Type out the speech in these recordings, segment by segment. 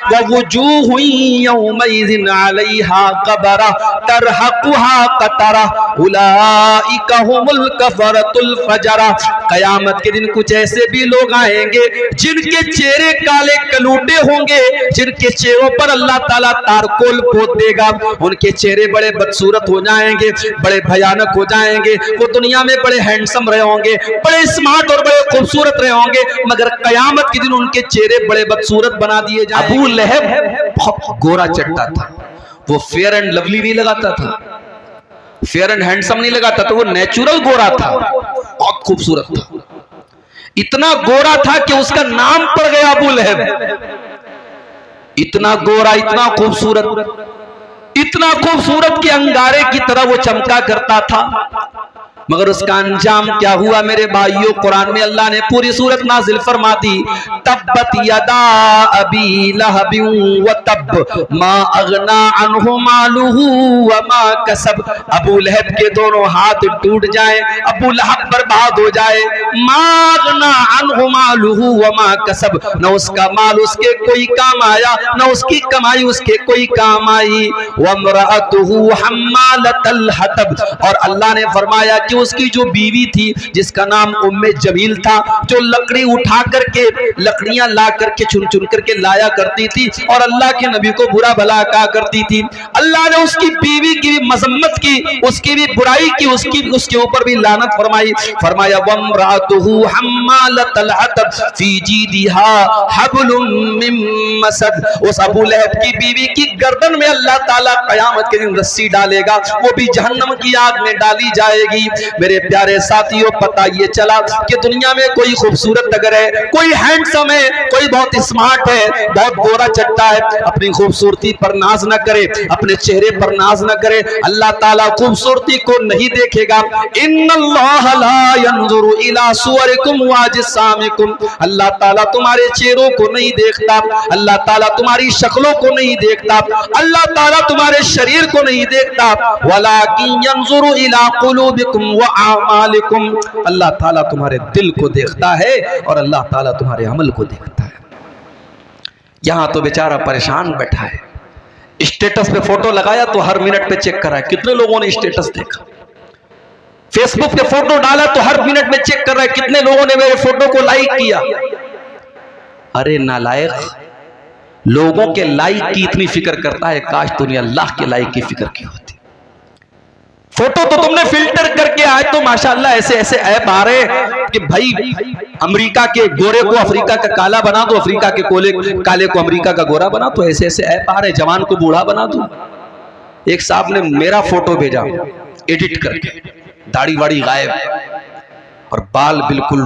ववुजूहु यौमइज़िन अलैहा ग़बरा तरहक़ुहा क़तरा उलाइका हुमुल कफ़रतुल फ़जरा। क़यामत के दिन कुछ ऐसे भी लोग आएंगे जिनके चेहरे काले कलूटे होंगे, जिनके चेहरों पर अल्लाह ताला तारकोल पोत देगा। उनके चेहरे बड़े बदसूरत हो जाएंगे, बड़े भयानक हो जाएंगे। वो दुनिया में बड़े हैंडसम रहे होंगे, बड़े स्मार्ट और बड़े खूबसूरत रहे होंगे, मगर कयामत के दिन उनके चेहरे बड़े बदसूरत बना दिए जाएंगे। अबू लहब बहुत गोरा चट्टा था, वो फेयर एंड लवली नहीं लगाता था, फेयर एंड हैंडसम नहीं लगाता था, वो नेचुरल गोरा था, बहुत खूबसूरत था। इतना गोरा था कि उसका नाम पड़ गया अबू लहब। इतना गोरा, इतना खूबसूरत कि अंगारे की तरह वो चमका करता था। मगर उसका अंजाम क्या हुआ मेरे भाइयों? कुरान में अल्लाह ने पूरी सूरत नाजिल फरमा दी, तब्बत यदा अबी लहबिन व तब मा अगना अन्हु मालुहु व मा कसब। अबू लहब के दोनों हाथ टूट जाए, अबू लहब बर्बाद हो जाए। मा अगना अन्हु मालुहु व मा कसब, न उसका माल उसके कोई काम आया, न उसकी कमाई उसके कोई काम आई। व इम्रअतुहु हम्मालतल हतब, और अल्लाह ने फरमाया कि उसकी जो बीवी थी जिसका नाम उम्मे जमील था, जो लकड़ी उठा करके लकड़ियां ला करके चुन चुन करके लाया करती थी और अल्लाह के नबी को बुरा भला कहा करती थी, अल्लाह ने उसकी बीवी की भी मजम्मत की, उसकी भी बुराई की, उसके ऊपर भी लानत फरमाई। फरमाया वम्रातुहु हम्मालतल हतब फी जीदिहा हब्लुम मिन मसद। उस अबू लहब की बीवी की गर्दन में अल्लाह ताला कयामत के दिन रस्सी डालेगा, वो भी जहन्नम की आग में डाली जाएगी। मेरे प्यारे साथियों, पता ये चला कि दुनिया में कोई खूबसूरत अगर है, कोई हैंडसम है, कोई बहुत स्मार्ट है, बहुत गोरा चट्टा है, अपनी खूबसूरती पर नाज न करे, अपने चेहरे पर नाज न करे। अल्लाह ताला खूबसूरती को नहीं देखेगा। इन्नल्लाह ला यंजुरु इला सुवरिकुम व अजसामिकुम, अल्लाह ताला तुम्हारे चेहरों को नहीं देखता, अल्लाह ताला तुम्हारी शक्लों को नहीं देखता, अल्लाह ताला तुम्हारे शरीर को नहीं देखता। वलाकिन यंजुरु इला कुलूबिकुम व आमालिकुम, अल्लाह ताला तुम्हारे दिल को देखता है और अल्लाह ताला तुम्हारे अमल को देखता है। यहां तो बेचारा परेशान बैठा है, स्टेटस पे फोटो लगाया तो हर मिनट पे चेक करा है कितने लोगों ने स्टेटस देखा, फेसबुक पे फोटो डाला तो हर मिनट में चेक कर रहा है कितने लोगों ने मेरे फोटो को लाइक किया। अरे नालायक, लोगों के लाइक की इतनी फिक्र करता है, काश तूने अल्लाह के लाइक की फिक्र की होती। फोटो तो तुमने फिल्टर करके आए तो माशाअल्लाह ऐसे ऐसे ऐप आ रहे कि भाई अमेरिका के गोरे को अफ्रीका का काला बना दो, अफ्रीका के काले को अमेरिका का गोरा बना दो, ऐसे ऐसे ऐप आ रहे, जवान को बूढ़ा बना दो। एक साहब ने मेरा फोटो भेजा एडिट करके, दाढ़ी वाड़ी गायब और बाल बिल्कुल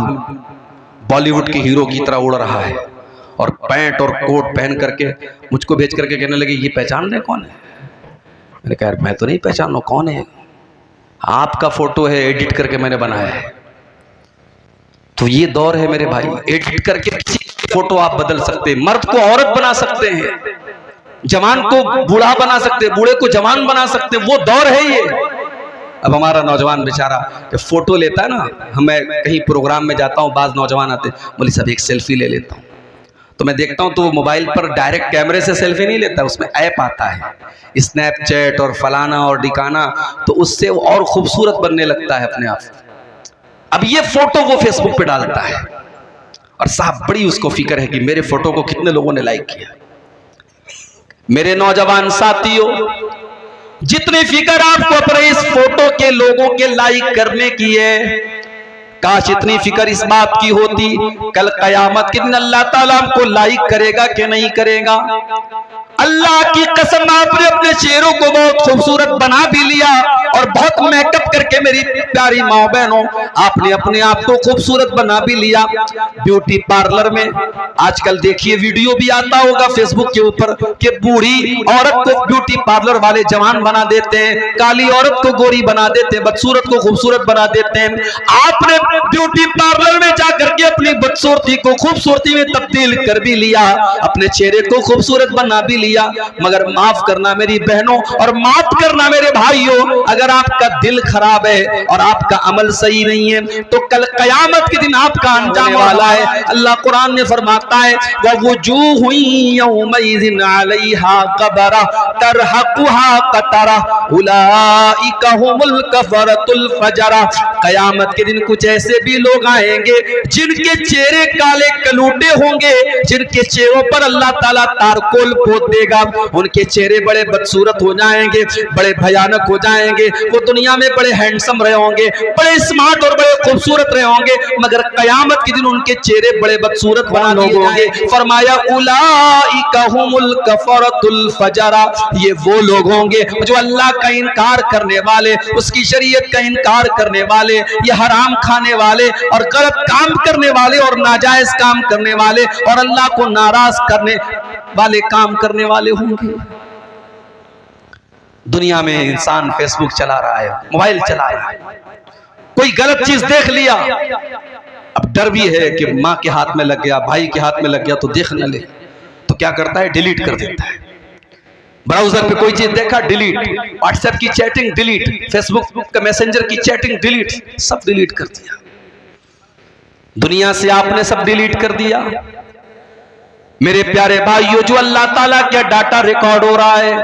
बॉलीवुड के हीरो की तरह उड़ रहा है, और पैंट और कोट पहन करके मुझको भेज करके कहने लगे ये पहचान रहे कौन है? मैंने कहा मैं तो नहीं पहचान, कौन है? आपका फोटो है, एडिट करके मैंने बनाया है। तो ये दौर है मेरे भाई, एडिट करके किसी फोटो आप बदल सकते हैं, मर्द को औरत बना सकते हैं, जवान को बूढ़ा बना सकते हैं, बूढ़े को जवान बना सकते हैं, वो दौर है ये। अब हमारा नौजवान बेचारा जब फोटो लेता है ना, मैं कहीं प्रोग्राम में जाता हूँ, बाज नौजवान आते बोले सब एक सेल्फी ले लेता हूँ, तो मैं देखता हूं तो वो मोबाइल पर डायरेक्ट कैमरे से सेल्फी नहीं लेता, उसमें ऐप आता है स्नैपचैट और फलाना और डिकाना, तो उससे वो और खूबसूरत बनने लगता है अपने आप। अब ये फोटो वो फेसबुक पे डालता है और साहब बड़ी उसको फिक्र है कि मेरे फोटो को कितने लोगों ने लाइक किया। मेरे नौजवान साथियों, जितनी फिक्र आपको अपने इस फोटो के लोगों के लाइक करने की है, काश इतनी फिक्र इस बात की होती कल कयामत के दिन अल्लाह ताला हमको लाइक करेगा कि नहीं करेगा। अल्लाह की कसम, आपने अपने चेहरों को बहुत खूबसूरत बना भी लिया और बहुत मेकअप करके मेरी प्यारी माँ बहनों आपने अपने आप को खूबसूरत बना भी लिया। ब्यूटी पार्लर में आजकल देखिए वीडियो भी आता होगा फेसबुक के ऊपर कि बूढ़ी औरत को ब्यूटी पार्लर वाले जवान बना देते हैं, काली औरत को गोरी बना देते हैं, बदसूरत को खूबसूरत बना देते हैं। आपने ब्यूटी पार्लर में जाकर के अपनी बदसूरती को खूबसूरती में तब्दील कर भी लिया, अपने चेहरे को खूबसूरत बना भी लिया, दिया, मगर माफ करना मेरी बहनों और माफ करना मेरे भाइयों, अगर आपका दिल खराब है और आपका अमल सही नहीं है तो कल कयामत के दिन आपका अंजाम वाला है। अल्लाह कुरान में फरमाता है ववुजूहु यौमइज़िन अलैहा ग़बरा तरहक़ुहा क़तरा उलाइका हुमुल कफ़रतुल फजरा। कयामत के दिन कुछ ऐसे भी लोग आएंगे जिनके चेहरे काले कलूटे होंगे, जिनके चेहरों पर अल्लाह ताला तारकोल पोत देगा, उनके चेहरे बड़े बदसूरत हो जाएंगे, बड़े भयानक हो जाएंगे। वो दुनिया में बड़े हैंडसम रहे होंगे, बड़े स्मार्ट और बड़े खूबसूरत रहे होंगे, मगर कयामत के दिन उनके चेहरे बड़े बदसूरत बना दिए होंगे। फरमाया उलाइका हुमुल कफ़रतुल फजरा, ये वो लोग होंगे जो अल्लाह का इनकार करने वाले, उसकी शरीयत का इनकार करने वाले, ये हराम खाने वाले और गलत काम करने वाले और नाजायज काम करने वाले और अल्लाह को नाराज करने वाले काम करने वाले होंगे। दुनिया में इंसान फेसबुक चला रहा है, मोबाइल चला रहा है, कोई गलत चीज देख लिया, अब डर भी है कि माँ के हाथ में लग गया, भाई के हाथ में लग गया तो देख न ले, तो क्या करता है, डिलीट कर देता है। ब्राउजर पे कोई चीज देखा डिलीट, व्हाट्सएप की चैटिंग डिलीट, फेसबुक का मैसेंजर की चैटिंग डिलीट, सब डिलीट कर दिया। दुनिया से आपने सब डिलीट कर दिया। मेरे प्यारे भाइयों, जो अल्लाह ताला का डाटा रिकॉर्ड हो रहा है,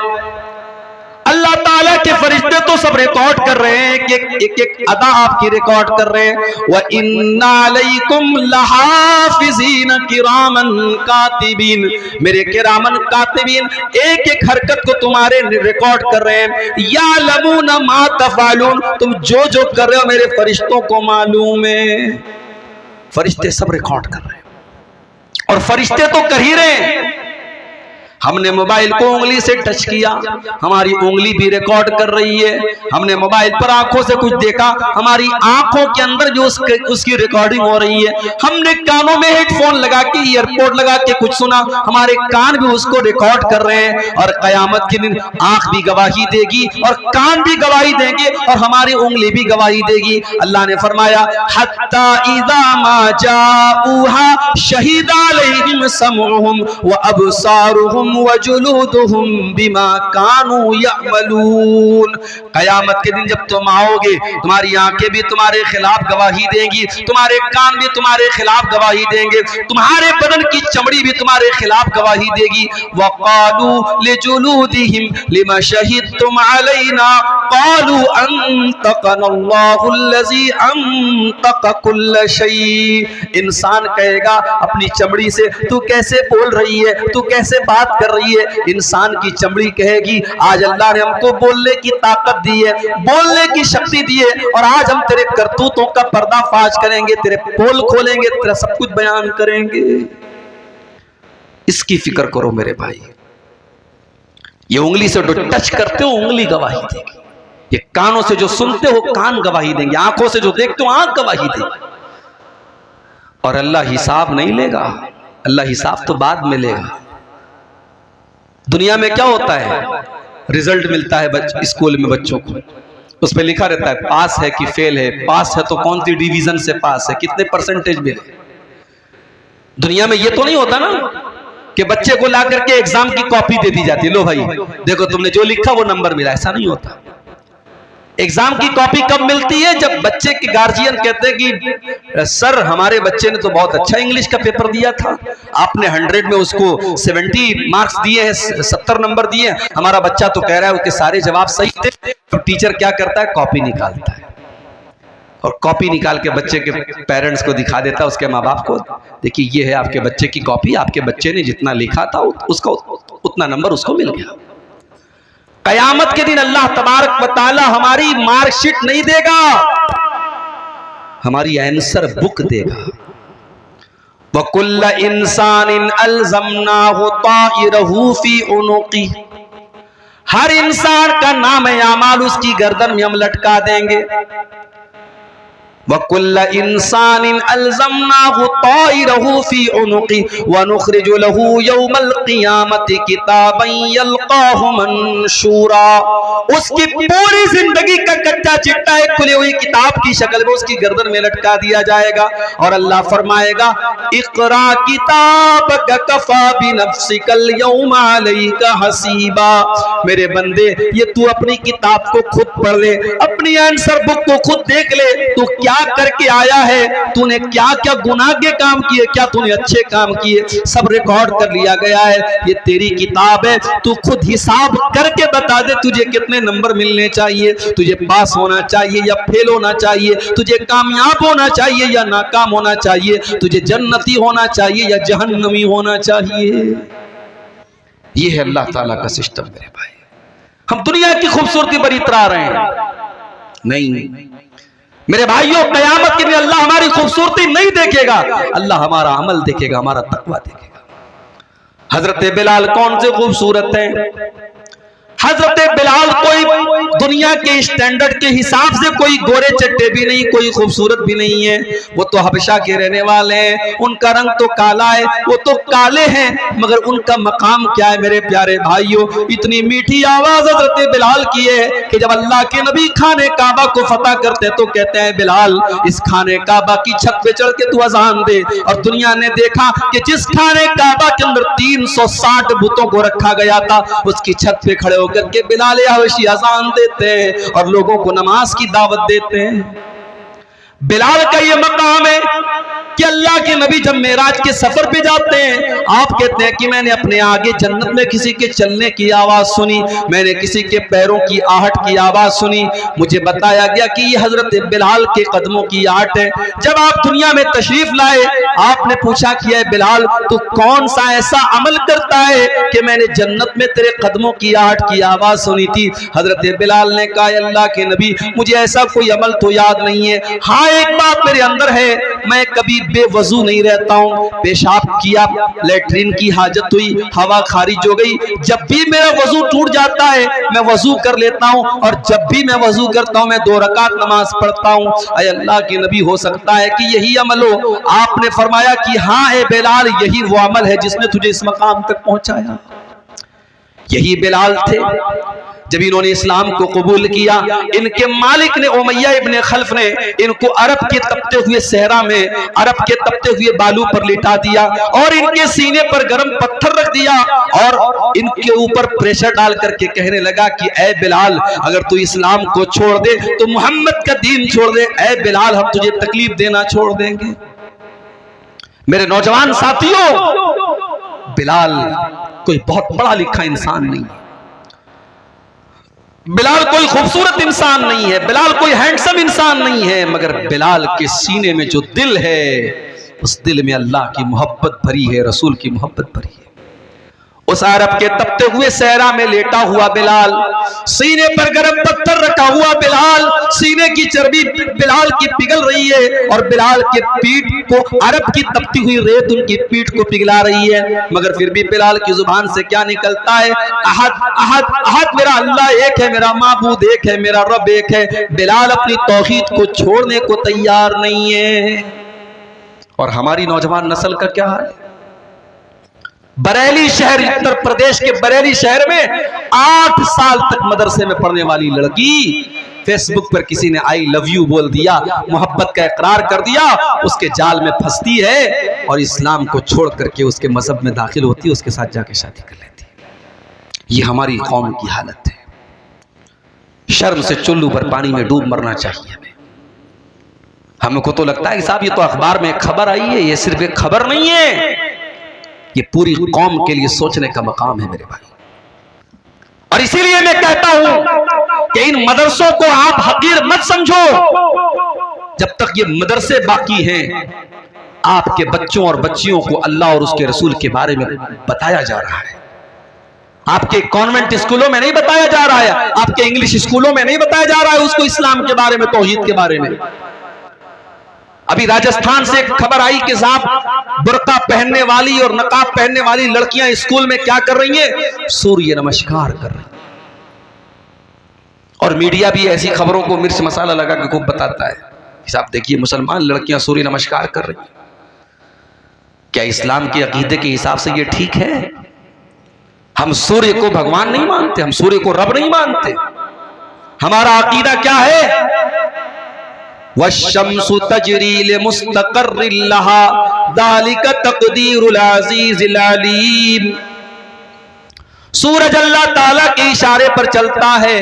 अल्लाह ताला के फरिश्ते तो सब रिकॉर्ड कर रहे हैं, एक एक अदा आपकी रिकॉर्ड कर रहे हैं। व इन्ना अलैकुम लहाफिज़ीन किरामन कातिबीन, मेरे किरामन कातिबीन एक एक हरकत को तुम्हारे रिकॉर्ड कर रहे हैं। यालमून मा तफ़अलून, तुम जो जो कर रहे हो मेरे फरिश्तों को मालूम है। फरिश्ते सब रिकॉर्ड कर रहे हैं और फरिश्ते तो कर ही रहे हैं। हमने मोबाइल को उंगली से टच किया, हमारी उंगली भी रिकॉर्ड कर रही है। हमने मोबाइल पर आंखों से कुछ देखा, हमारी आंखों के अंदर जो उसकी रिकॉर्डिंग हो रही है। हमने कानों में हेडफोन लगा के, ईयरपोर्ट लगा के कुछ सुना, हमारे कान भी उसको रिकॉर्ड कर रहे हैं। और कयामत के दिन आंख भी गवाही देगी और कान भी गवाही देंगे और हमारी उंगली भी गवाही देगी। अल्लाह ने फरमाया हत्ता इज़ा मा जाऊहा शहीदा अलैहिम समउहुम व अबसारुहुम वजुलूदुहुम बिमा कानू यअमलून। कयामत के दिन जब तुम आओगे, तुम्हारी आंखें भी तुम्हारे खिलाफ गवाही देंगी, तुम्हारे कान भी तुम्हारे खिलाफ गवाही देंगे, तुम्हारे बदन की चमड़ी भी तुम्हारे खिलाफ गवाही देगी। वक़ालू लिजुलूदिहिम लिमा शहिदतुम अलैना क़ालू अंतक़नल्लाहुल्लज़ी अंतक़ कुल्ल शै। इंसान कहेगा अपनी चमड़ी से, तू कैसे बोल रही है, तू कैसे बात कर रही है। इंसान की चमड़ी कहेगी आज अल्लाह ने हमको बोलने की ताकत दी है, बोलने की शक्ति दी है और आज हम तेरे करतूतों का पर्दाफाश करेंगे, तेरे पोल खोलेंगे, तेरा सब कुछ बयान करेंगे। इसकी फिक्र करो मेरे भाई। ये उंगली से जो टच करते हो उंगली गवाही देगी, ये कानों से जो सुनते हो कान गवाही देंगे, आंखों से जो देखते हो आंख गवाही देगी। और अल्लाह हिसाब नहीं लेगा, अल्लाह हिसाब तो बाद में लेगा। दुनिया में क्या होता है, रिजल्ट मिलता है स्कूल में बच्चों को, उस पर लिखा रहता है पास है कि फेल है, पास है तो कौन सी डिवीजन से पास है, कितने परसेंटेज मिले। दुनिया में ये तो नहीं होता ना कि बच्चे को ला करके एग्जाम की कॉपी दे दी जाती है, लो भाई देखो तुमने जो लिखा वो नंबर मिला, ऐसा नहीं होता। एग्जाम की कॉपी कब मिलती है, जब बच्चे के गार्जियन कहते हैं कि सर हमारे बच्चे ने तो बहुत अच्छा इंग्लिश का पेपर दिया था, आपने 100 में उसको 70 मार्क्स दिए हैं, 70 नंबर दिए हैं, हमारा बच्चा तो कह रहा है उसके सारे जवाब सही थे। तो टीचर क्या करता है, कॉपी निकालता है और कॉपी निकाल के बच्चे के पेरेंट्स को दिखा देता है, उसके माँ बाप को, देखिए ये है आपके बच्चे की कॉपी, आपके बच्चे ने जितना लिखा था उसका उतना नंबर उसको मिल गया। कयामत के दिन अल्लाह तबारक व तआला हमारी मार्कशीट नहीं देगा, हमारी आंसर बुक देगा। वकुल्ल इंसानिन अलज़मनाहु ताइरहु फी उनुक़ी, हर इंसान का नाम आमाल उसकी गर्दन में हम लटका देंगे। वकुल्ल इंसानिन अल्ज़मनाहु ताइरहु फी उनुक़ि व नुख़रिजु लहू यौमल क़ियामति किताबन यल्क़ाहु मंशूरा। उसकी पूरी जिंदगी का कच्चा चिट्ठा एक खुली हुई किताब की शक्ल में उसकी गर्दन में लटका दिया जाएगा और अल्लाह फरमाएगा इक़रा किताबक कफ़ा बिनफ़्सिकल यौमा अलैका हसीबा। मेरे बंदे ये तू अपनी किताब को खुद पढ़ ले, अपनी आंसर बुक को खुद देख ले, तू क्या करके आया है, तूने क्या क्या गुनाह के काम किए, क्या तूने अच्छे काम किए, सब रिकॉर्ड कर लिया गया है। ये तेरी किताब है, तू खुद हिसाब करके बता दे तुझे कितने नंबर मिलने चाहिए, तुझे पास होना चाहिए या फेल होना चाहिए, तुझे कामयाब होना चाहिए या नाकाम होना चाहिए, तुझे जन्नती होना चाहिए या जहन्नमी होना चाहिए। ये है अल्लाह ताला का सिस्टम मेरे भाई। हम दुनिया की खूबसूरती पर इतरा रहे हैं, नहीं मेरे भाइयों, कयामत के दिन अल्लाह हमारी खूबसूरती नहीं देखेगा, अल्लाह हमारा अमल देखेगा, हमारा तकवा देखेगा। हजरत बिलाल कौन से खूबसूरत हैं? हजरत बिलाल कोई दुनिया के स्टैंडर्ड के हिसाब से कोई गोरे चट्टे भी नहीं, कोई खूबसूरत भी नहीं है, वो तो हबशा के रहने वाले हैं, उनका रंग तो काला है, वो तो काले हैं, मगर उनका मकाम क्या है मेरे प्यारे भाइयों? इतनी मीठी आवाज हजरत बिलाल की है कि जब अल्लाह के नबी खाने काबा को फतह करते तो कहते हैं बिलाल इस खाने काबा की छत पे चढ़ के तू अजान दे। और दुनिया ने देखा कि जिस खाने काबा के अंदर 360 बुतों को रखा गया था, उसकी छत पे खड़े करके बिलाल हबशी अज़ान देते हैं और लोगों को नमाज की दावत देते हैं। बिलाल का ये मकाम है कि अल्लाह के नबी जब मेराज के सफर पे जाते हैं, आप कहते हैं कि मैंने अपने आगे जन्नत में किसी के चलने की आवाज सुनी, मैंने किसी के पैरों की आहट की आवाज सुनी, मुझे बताया गया कि ये हजरत बिलाल के कदमों की आहट है। जब आप दुनिया में तशरीफ लाए, आपने पूछा कि है बिलाल तू कौन सा ऐसा अमल करता है कि मैंने जन्नत में तेरे कदमों की आहट की आवाज सुनी थी? हजरत बिलाल ने कहा अल्लाह के नबी मुझे ऐसा कोई अमल तो याद नहीं है, हाँ एक बात मेरे अंदर है, मैं कभी बेवजू नहीं रहता हूँ, पेशाब किया, लेटरिन की हाजत हुई, हवा खारिज हो गई, जब भी मेरा वजू टूट जाता है मैं वजू कर लेता हूँ और जब भी मैं वजू करता हूँ मैं 2 रकात नमाज पढ़ता हूँ। अय अल्लाह के नबी हो सकता है कि यही अमल हो? आपने फरमाया कि हाँ ए बिलाल यही वो अमल है जिसने तुझे इस मकाम तक पहुंचाया। यही बिलाल थे जब इन्होंने इस्लाम को कबूल किया, इनके मालिक ने उमैया इब्ने खल्फ ने इनको अरब के तपते हुए सहरा में, अरब के तपते हुए बालू पर लिटा दिया और इनके सीने पर गर्म पत्थर रख दिया और इनके ऊपर प्रेशर डाल करके कहने लगा कि ए बिलाल अगर तू इस्लाम को छोड़ दे तो मोहम्मद का दीन छोड़ दे, ए बिलाल हम तुझे तकलीफ देना छोड़ देंगे। मेरे नौजवान साथियों, बिलाल कोई बहुत बड़ा लिखा इंसान नहीं, बिलाल कोई खूबसूरत इंसान नहीं है, बिलाल कोई हैंडसम इंसान नहीं है, मगर बिलाल के सीने में जो दिल है उस दिल में अल्लाह की मोहब्बत भरी है, रसूल की मोहब्बत भरी है। उस अरब के तपते हुए सहरा में लेटा हुआ बिलाल, सीने पर गर्म पत्थर रखा हुआ बिलाल, सीने की चर्बी बिलाल की पिघल रही है और बिलाल के पीठ को अरब की तपती हुई रेत उनकी पीठ को पिघला रही है, मगर फिर भी बिलाल की जुबान से क्या निकलता है? अहद अहद अहद, मेरा अल्लाह एक है, मेरा माबूद एक है, मेरा रब एक है। बिलाल अपनी तौहीद को छोड़ने को तैयार नहीं है। और हमारी नौजवान नस्ल का क्या हाल है? बरेली शहर, उत्तर प्रदेश के बरेली शहर में 8 साल तक मदरसे में पढ़ने वाली लड़की फेसबुक पर किसी ने आई लव यू बोल दिया, मोहब्बत का इकरार कर दिया, उसके जाल में फंसती है और इस्लाम को छोड़ करके उसके मजहब में दाखिल होती है, उसके साथ जाके शादी कर लेती है। ये हमारी कौम की हालत है। शर्म से चुल्लू पर पानी में डूब मरना चाहिए हमें। हमको तो लगता है कि साहब ये तो अखबार में खबर आई है, ये सिर्फ एक खबर नहीं है, ये पूरी कौम के लिए सोचने का मकाम है मेरे भाई। और इसीलिए मैं कहता हूं कि इन मदरसों को आप हकीर मत समझो, जब तक ये मदरसे बाकी हैं आपके बच्चों और बच्चियों को अल्लाह और उसके रसूल के बारे में बताया जा रहा है। आपके कॉन्वेंट स्कूलों में नहीं बताया जा रहा है, आपके इंग्लिश स्कूलों में नहीं बताया जा रहा है उसको इस्लाम के बारे में, तौहीद के बारे में। अभी राजस्थान से खबर आई कि साहब बुर्का पहनने वाली और नकाब पहनने वाली लड़कियां स्कूल में क्या कर रही हैं? सूर्य नमस्कार कर रही हैं। और मीडिया भी ऐसी खबरों को मिर्च मसाला लगा के खूब बताता है। आप देखिए मुसलमान लड़कियां सूर्य नमस्कार कर रही, क्या इस्लाम के अकीदे के हिसाब से ये ठीक है? हम सूर्य को भगवान नहीं मानते, हम सूर्य को रब नहीं मानते। हमारा अकीदा क्या है? वश्शम्सु तजरी लिमुस्तक़र्रिन लहा ज़ालिका तक़दीरुल अज़ीज़िल अलीम। सूरज अल्लाह ताला के इशारे पर चलता है,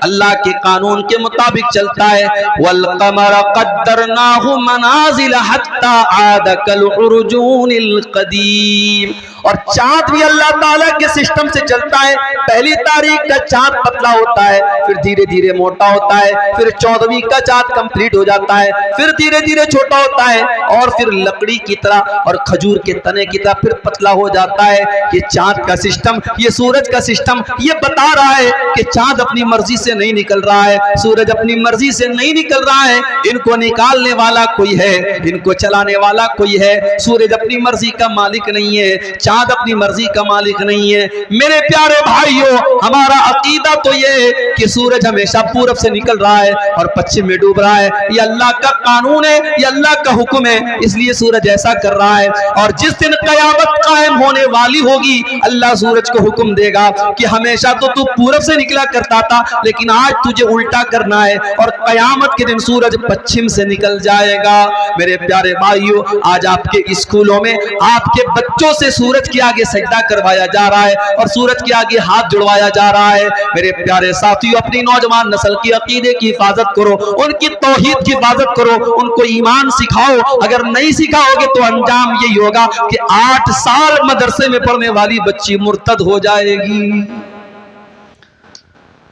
अल्लाह के कानून के मुताबिक चलता है। वल क़मर क़द्दरनाहु मनाज़िल हत्ता आद कल उर्जूनिल क़दीम। और चांद भी अल्लाह ताला के सिस्टम से चलता है। पहली तारीख का चांद पतला होता है, फिर धीरे धीरे मोटा होता है, फिर 14वीं का चांद कंप्लीट हो जाता है, फिर धीरे धीरे छोटा होता है, और फिर लकड़ी की तरह और खजूर के तने की तरह फिर पतला हो जाता है। ये चांद का सिस्टम, ये सूरज का सिस्टम ये बता रहा है कि चांद अपनी मर्जी से नहीं निकल रहा है, सूरज अपनी मर्जी से नहीं निकल रहा है। इनको निकालने वाला कोई है, इनको चलाने वाला कोई है। सूरज अपनी मर्जी का मालिक नहीं है, चांद अपनी मर्जी का मालिक नहीं है। मेरे प्यारे भाइयों, हमारा अकीदा तो ये है कि सूरज हमेशा पूरब से निकल रहा है और पश्चिम में डूब रहा है। ये अल्लाह का कानून है, ये अल्लाह का हुक्म है, इसलिए सूरज ऐसा कर रहा है। और जिस दिन कयामत कायम होने वाली होगी, अल्लाह सूरज को हुक्म देगा कि हमेशा तो तू पूरब से निकला करता था, लेकिन आज तुझे उल्टा करना है, और कयामत के दिन सूरज पश्चिम से निकल जाएगा। मेरे प्यारे भाइयों, आज आपके स्कूलों में आपके बच्चों से सूरज के आगे सजदा करवाया जा रहा है और सूरज के आगे हाथ जुड़वाया जा रहा है। मेरे प्यारे साथियों, अपनी नौजवान नस्ल की अकीदे की हिफाजत करो, उनकी तौहीद की हिफाजत करो, उनको ईमान सिखाओ। अगर नहीं सिखाओगे तो अंजाम यही होगा कि 8 साल मदरसे में पढ़ने वाली बच्ची मुर्तद हो जाएगी।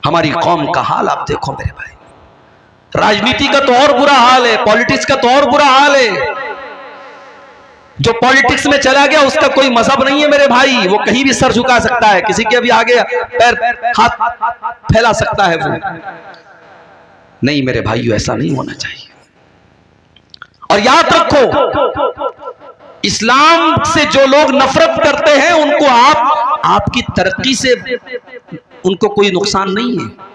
हमारी कौम का हाल आप देखो मेरे भाई, राजनीति का तो और बुरा हाल है, पॉलिटिक्स का तो और बुरा हाल है। जो पॉलिटिक्स में चला गया उसका कोई मजहब नहीं है मेरे भाई, वो कहीं भी सर झुका सकता है, किसी के भी आगे पैर हाथ फैला सकता है वो। नहीं मेरे भाइयों, ऐसा नहीं होना चाहिए। और याद रखो, इस्लाम से जो लोग नफरत करते हैं उनको आपकी तरक्की से उनको कोई नुकसान नहीं है।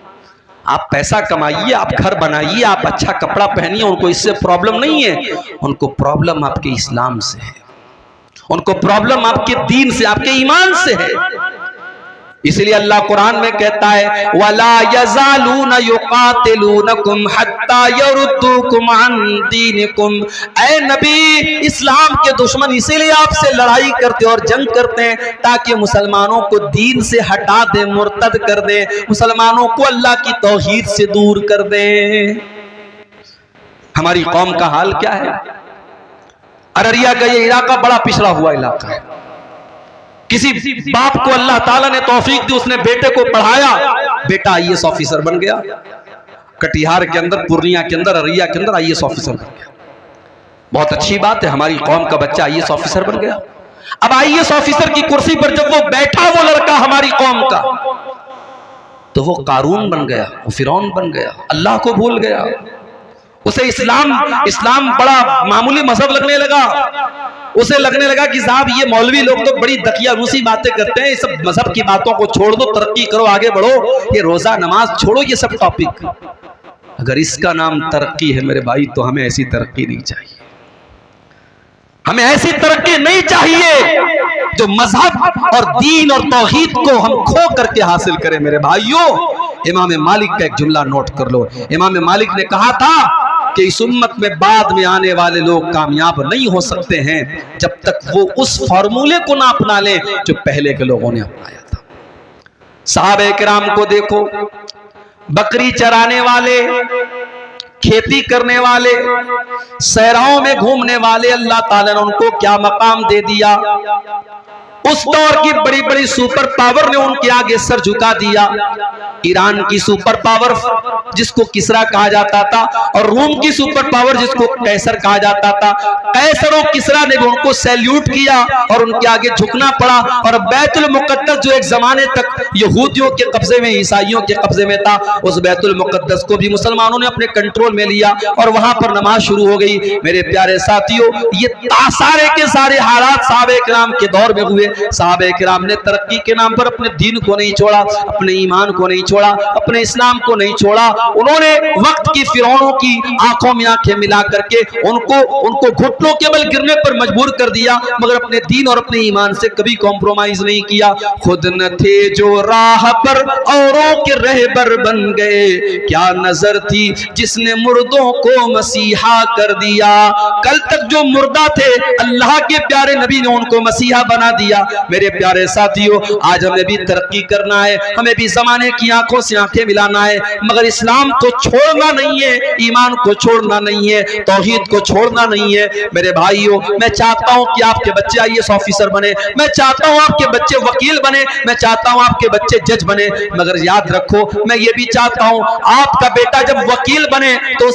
आप पैसा कमाइए, आप घर बनाइए, आप अच्छा कपड़ा पहनिए, उनको इससे प्रॉब्लम नहीं है। उनको प्रॉब्लम आपके इस्लाम से है, उनको प्रॉब्लम आपके दीन से, आपके ईमान से है। इसलिए अल्लाह कुरान में कहता है, वला यज़ालून युकातिलूनकुम हत्ता यरुद्दूकुम अन दीनिकुम। ऐ नबी, इस्लाम के दुश्मन इसीलिए आपसे लड़ाई करते और जंग करते हैं ताकि मुसलमानों को दीन से हटा दे, मुर्तद कर दे, मुसलमानों को अल्लाह की तौहीद से दूर कर दे। हमारी कौम का हाल क्या है? अररिया का ये इलाका बड़ा पिछड़ा हुआ इलाका है। किसी बाप को अल्लाह ताला ने तौफीक दी, उसने बेटे को पढ़ाया, बेटा आईएएस ऑफिसर बन गया। कटिहार के अंदर, पूर्णिया के अंदर, अररिया के अंदर आईएएस ऑफिसर बन गया। बहुत अच्छी बात है, हमारी कौम का बच्चा आईएएस ऑफिसर बन गया। अब आईएएस ऑफिसर की कुर्सी पर जब वो बैठा, वो लड़का हमारी कौम का, तो वो कारून बन गया, वो फिरौन बन गया, अल्लाह को भूल गया। उसे इस्लाम बड़ा मामूली मजहब लगने लगा। उसे लगने लगा कि साहब ये मौलवी लोग तो बड़ी दकियानूसी बातें करते हैं, ये सब मजहब की बातों को छोड़ दो, तरक्की करो, आगे बढ़ो, ये रोजा नमाज छोड़ो, ये सब टॉपिक। अगर इसका नाम तरक्की है मेरे भाई, तो हमें ऐसी तरक्की नहीं चाहिए। हमें ऐसी तरक्की नहीं चाहिए जो मजहब और दीन और तौहीद को हम खो करके हासिल करें मेरे भाइयों। इमाम मालिक का एक जुमला नोट कर लो। इमाम मालिक ने कहा था कि इस उम्मत में बाद में आने वाले लोग कामयाब नहीं हो सकते हैं जब तक वो उस फॉर्मूले को ना अपना ले जो पहले के लोगों ने अपनाया था। सहाबे किराम को देखो, बकरी चराने वाले, खेती करने वाले, सहराओं में घूमने वाले, अल्लाह ताला ने उनको क्या मकाम दे दिया। उस दौर की बड़ी बड़ी सुपर पावर ने उनके आगे सर झुका दिया। ईरान की सुपर पावर जिसको किसरा कहा जाता था, और रोम की सुपर पावर जिसको कैसर कहा जाता था, कैसर और किसरा ने भी उनको सैल्यूट किया और उनके आगे झुकना पड़ा। और बैतुल मुकद्दस जो एक जमाने तक यहूदियों के कब्जे में, ईसाइयों के कब्जे में था, उस बैतुल मुकद्दस को भी मुसलमानों ने अपने कंट्रोल में लिया और वहां पर नमाज शुरू हो गई। मेरे प्यारे साथियों, ये सारे के सारे हालात सहाबे किराम के दौर में हुए। सहाबे किराम ने तरक्की के नाम पर अपने दीन को नहीं छोड़ा, अपने ईमान को नहीं छोड़ा, अपने इस्लाम को नहीं छोड़ा। उन्होंने वक्त की फिरौनों की आंखों में आंखें मिला करके उनको घुटनों के बल गिरने पर मजबूर कर दिया, मगर अपने दीन और अपने ईमान से कभी कॉम्प्रोमाइज नहीं किया। खुद न थे जो राह पर औरों के रहबर बन गए, क्या नजर थी जिसने मुर्दों को मसीहा कर दिया। कल तक जो मुर्दा थे अल्लाह के प्यारे नबी ने उनको मसीहा बना दिया। मेरे प्यारे साथियों, आज हमें भी तरक्की करना है, हमें भी जमाने की आंखों से आंखें मिलाना है, मगर इस्लाम को छोड़ना नहीं है, ईमान को छोड़ना नहीं है, तौहीद को छोड़ना नहीं है। मेरे भाइयों, मैं चाहता हूं कि आपके बच्चे आईएएस ऑफिसर बने, मैं चाहता हूं आपके बच्चे वकील बने, मैं चाहता हूं आपके बच्चे जज बने, मगर याद रखो मैं ये भी चाहता हूं आपका बेटा जब वकील बने तो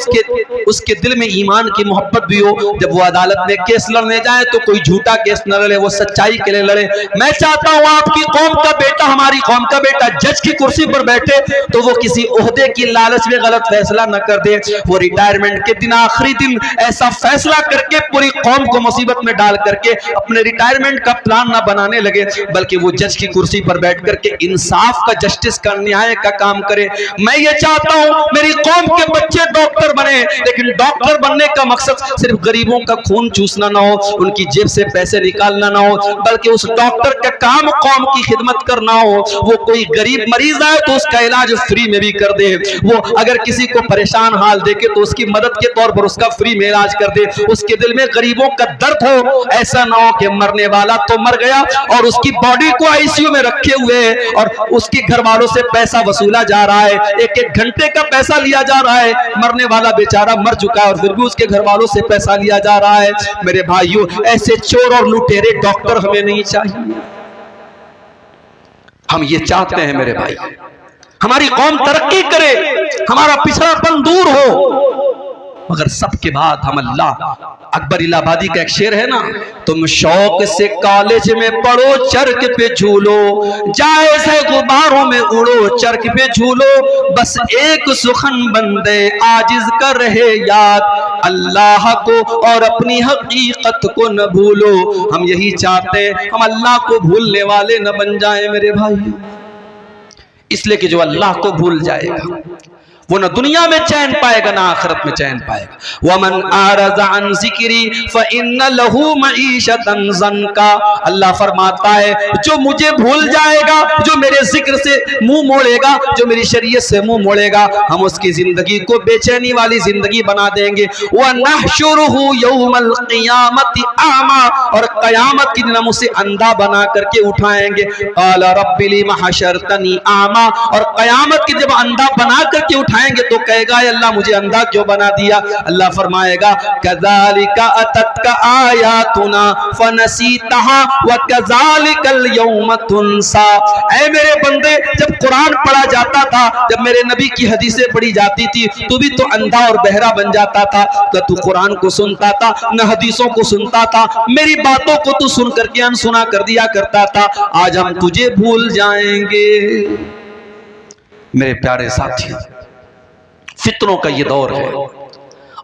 उसके दिल में ईमान की मोहब्बत भी हो। जब वो अदालत में केस लड़ने जाए तो कोई झूठा केस न लड़े, वो सच्चाई के लिए लड़े। मैं चाहता हूं आपकी कौम का बेटा, हमारी कौम का बेटा जज की कुर्सी पर बैठे तो वो किसी ओहदे की लालच में गलत फैसला न कर दे, वो रिटायरमेंट के दिन आखिरी दिन ऐसा फैसला करके पूरी कौम को मुसीबत में डाल करके अपने रिटायरमेंट का प्लान न बनाने लगे, बल्कि वो जज की कुर्सी पर बैठ करके इंसाफ का, जस्टिस का, न्याय का काम करे। मैं ये चाहता हूं मेरी कौम के बच्चे डॉक्टर बने, लेकिन डॉक्टर बनने का मकसद सिर्फ गरीबों का खून चूसना ना हो, उनकी जेब से पैसे निकालना ना हो, बल्कि उस डॉक्टर का काम कौम की खिदमत करना हो। वो कोई गरीब मरीज आए तो उसका इलाज फ्री में भी कर दे, वो अगर किसी को परेशान हाल देखे तो उसकी मदद के तौर पर उसका फ्री में इलाज कर दे, उसके दिल में गरीबों का दर्द हो। ऐसा ना हो कि मरने वाला तो मर गया और उसकी बॉडी को आईसीयू में रखे हुए है और उसके घर वालों से पैसा वसूला जा रहा है, एक एक घंटे का पैसा लिया जा रहा है, मरने वाला बेचारा मर चुका है और फिर भी उसके घर वालों से पैसा लिया जा रहा है। मेरे भाइयों, ऐसे चोर और लुटेरे डॉक्टर हमें नहीं चाहिए। हम ये चाहते हैं मेरे भाई हमारी कौम तरक्की करे, हमारा पिछड़ापन दूर हो, मगर सबके बाद हम अल्लाह। अकबर इलाहाबादी का एक शेर है ना, तुम शौक से कॉलेज में पढ़ो, चरक पे झूलो, जायज है गुब्बारों में उड़ो, चरक पे झूलो, बस एक सुखन बंदे आजिज कर रहे याद, अल्लाह को और अपनी हकीकत को न भूलो। हम यही चाहते हैं, हम अल्लाह को भूलने वाले न बन जाए मेरे भाई, इसलिए कि जो अल्लाह को भूल जाएगा वो न दुनिया में चैन पाएगा ना आखिरत में चैन पाएगा। वमन आरज़ा अन ज़िक्री फ़इन्न लहू मईशतन ज़न्का, अल्लाह फरमाता है जो मुझे भूल जाएगा, जो मेरे जिक्र से मुंह मोड़ेगा, जो मेरी शरीयत से मुंह मोड़ेगा, हम उसकी जिंदगी को बेचैनी वाली जिंदगी बना देंगे। व नहशुरुहु यौमल क़ियामति आमा, और क़यामत के दिन हम उसे अंधा बना करके उठाएंगे। क़ाल रब्बि लिमा हशरतनी आमा, और क़यामत के जब अंधा बना करके आएंगे तो कहेगा अल्लाह मुझे अंधा क्यों बना दिया। अल्लाह फरमाएगा कज़ालिका अततका आयातुना फनसीतहा व कज़ालिकल यौम तुनसा। ऐ मेरे बंदे, जब कुरान पढ़ा जाता था, जब मेरे नबी की हदीसें पढ़ी जाती थी, तू भी तो अंधा और बहरा बन जाता था। तो तू कुरान को सुनता था न हदीसों को सुनता था, मेरी बातों को तू सुन करके अनसुना कर दिया करता था। आज हम तुझे भूल जाएंगे। मेरे प्यारे साथियों, फितनों का ये दौर है,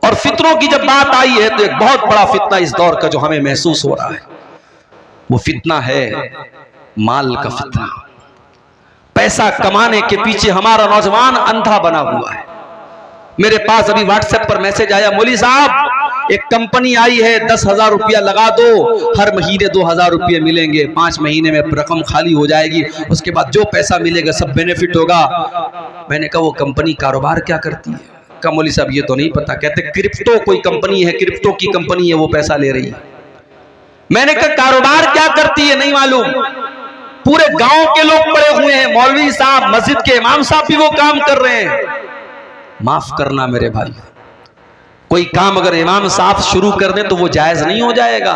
और फितनों की जब बात आई है तो एक बहुत बड़ा फितना इस दौर का जो हमें महसूस हो रहा है, वो फितना है माल का फितना। पैसा कमाने के पीछे हमारा नौजवान अंधा बना हुआ है। मेरे पास अभी व्हाट्सएप पर मैसेज आया, मौली साहब एक कंपनी आई है, 10,000 रुपया लगा दो, हर महीने 2,000 रुपये मिलेंगे, 5 महीने में रकम खाली हो जाएगी, उसके बाद जो पैसा मिलेगा सब बेनिफिट होगा। मैंने कहा वो कंपनी कारोबार क्या करती है? कहा मौली साहब ये तो नहीं पता। कहते क्रिप्टो कोई कंपनी है, क्रिप्टो की कंपनी है, वो पैसा ले रही है। मैंने कहा कारोबार क्या करती है नहीं मालूम, पूरे गांव के लोग पड़े हुए हैं, मौलवी साहब, मस्जिद के इमाम साहब भी वो काम कर रहे हैं। माफ करना मेरे भाई, कोई काम अगर इमाम साहब शुरू कर दे तो वो जायज नहीं हो जाएगा,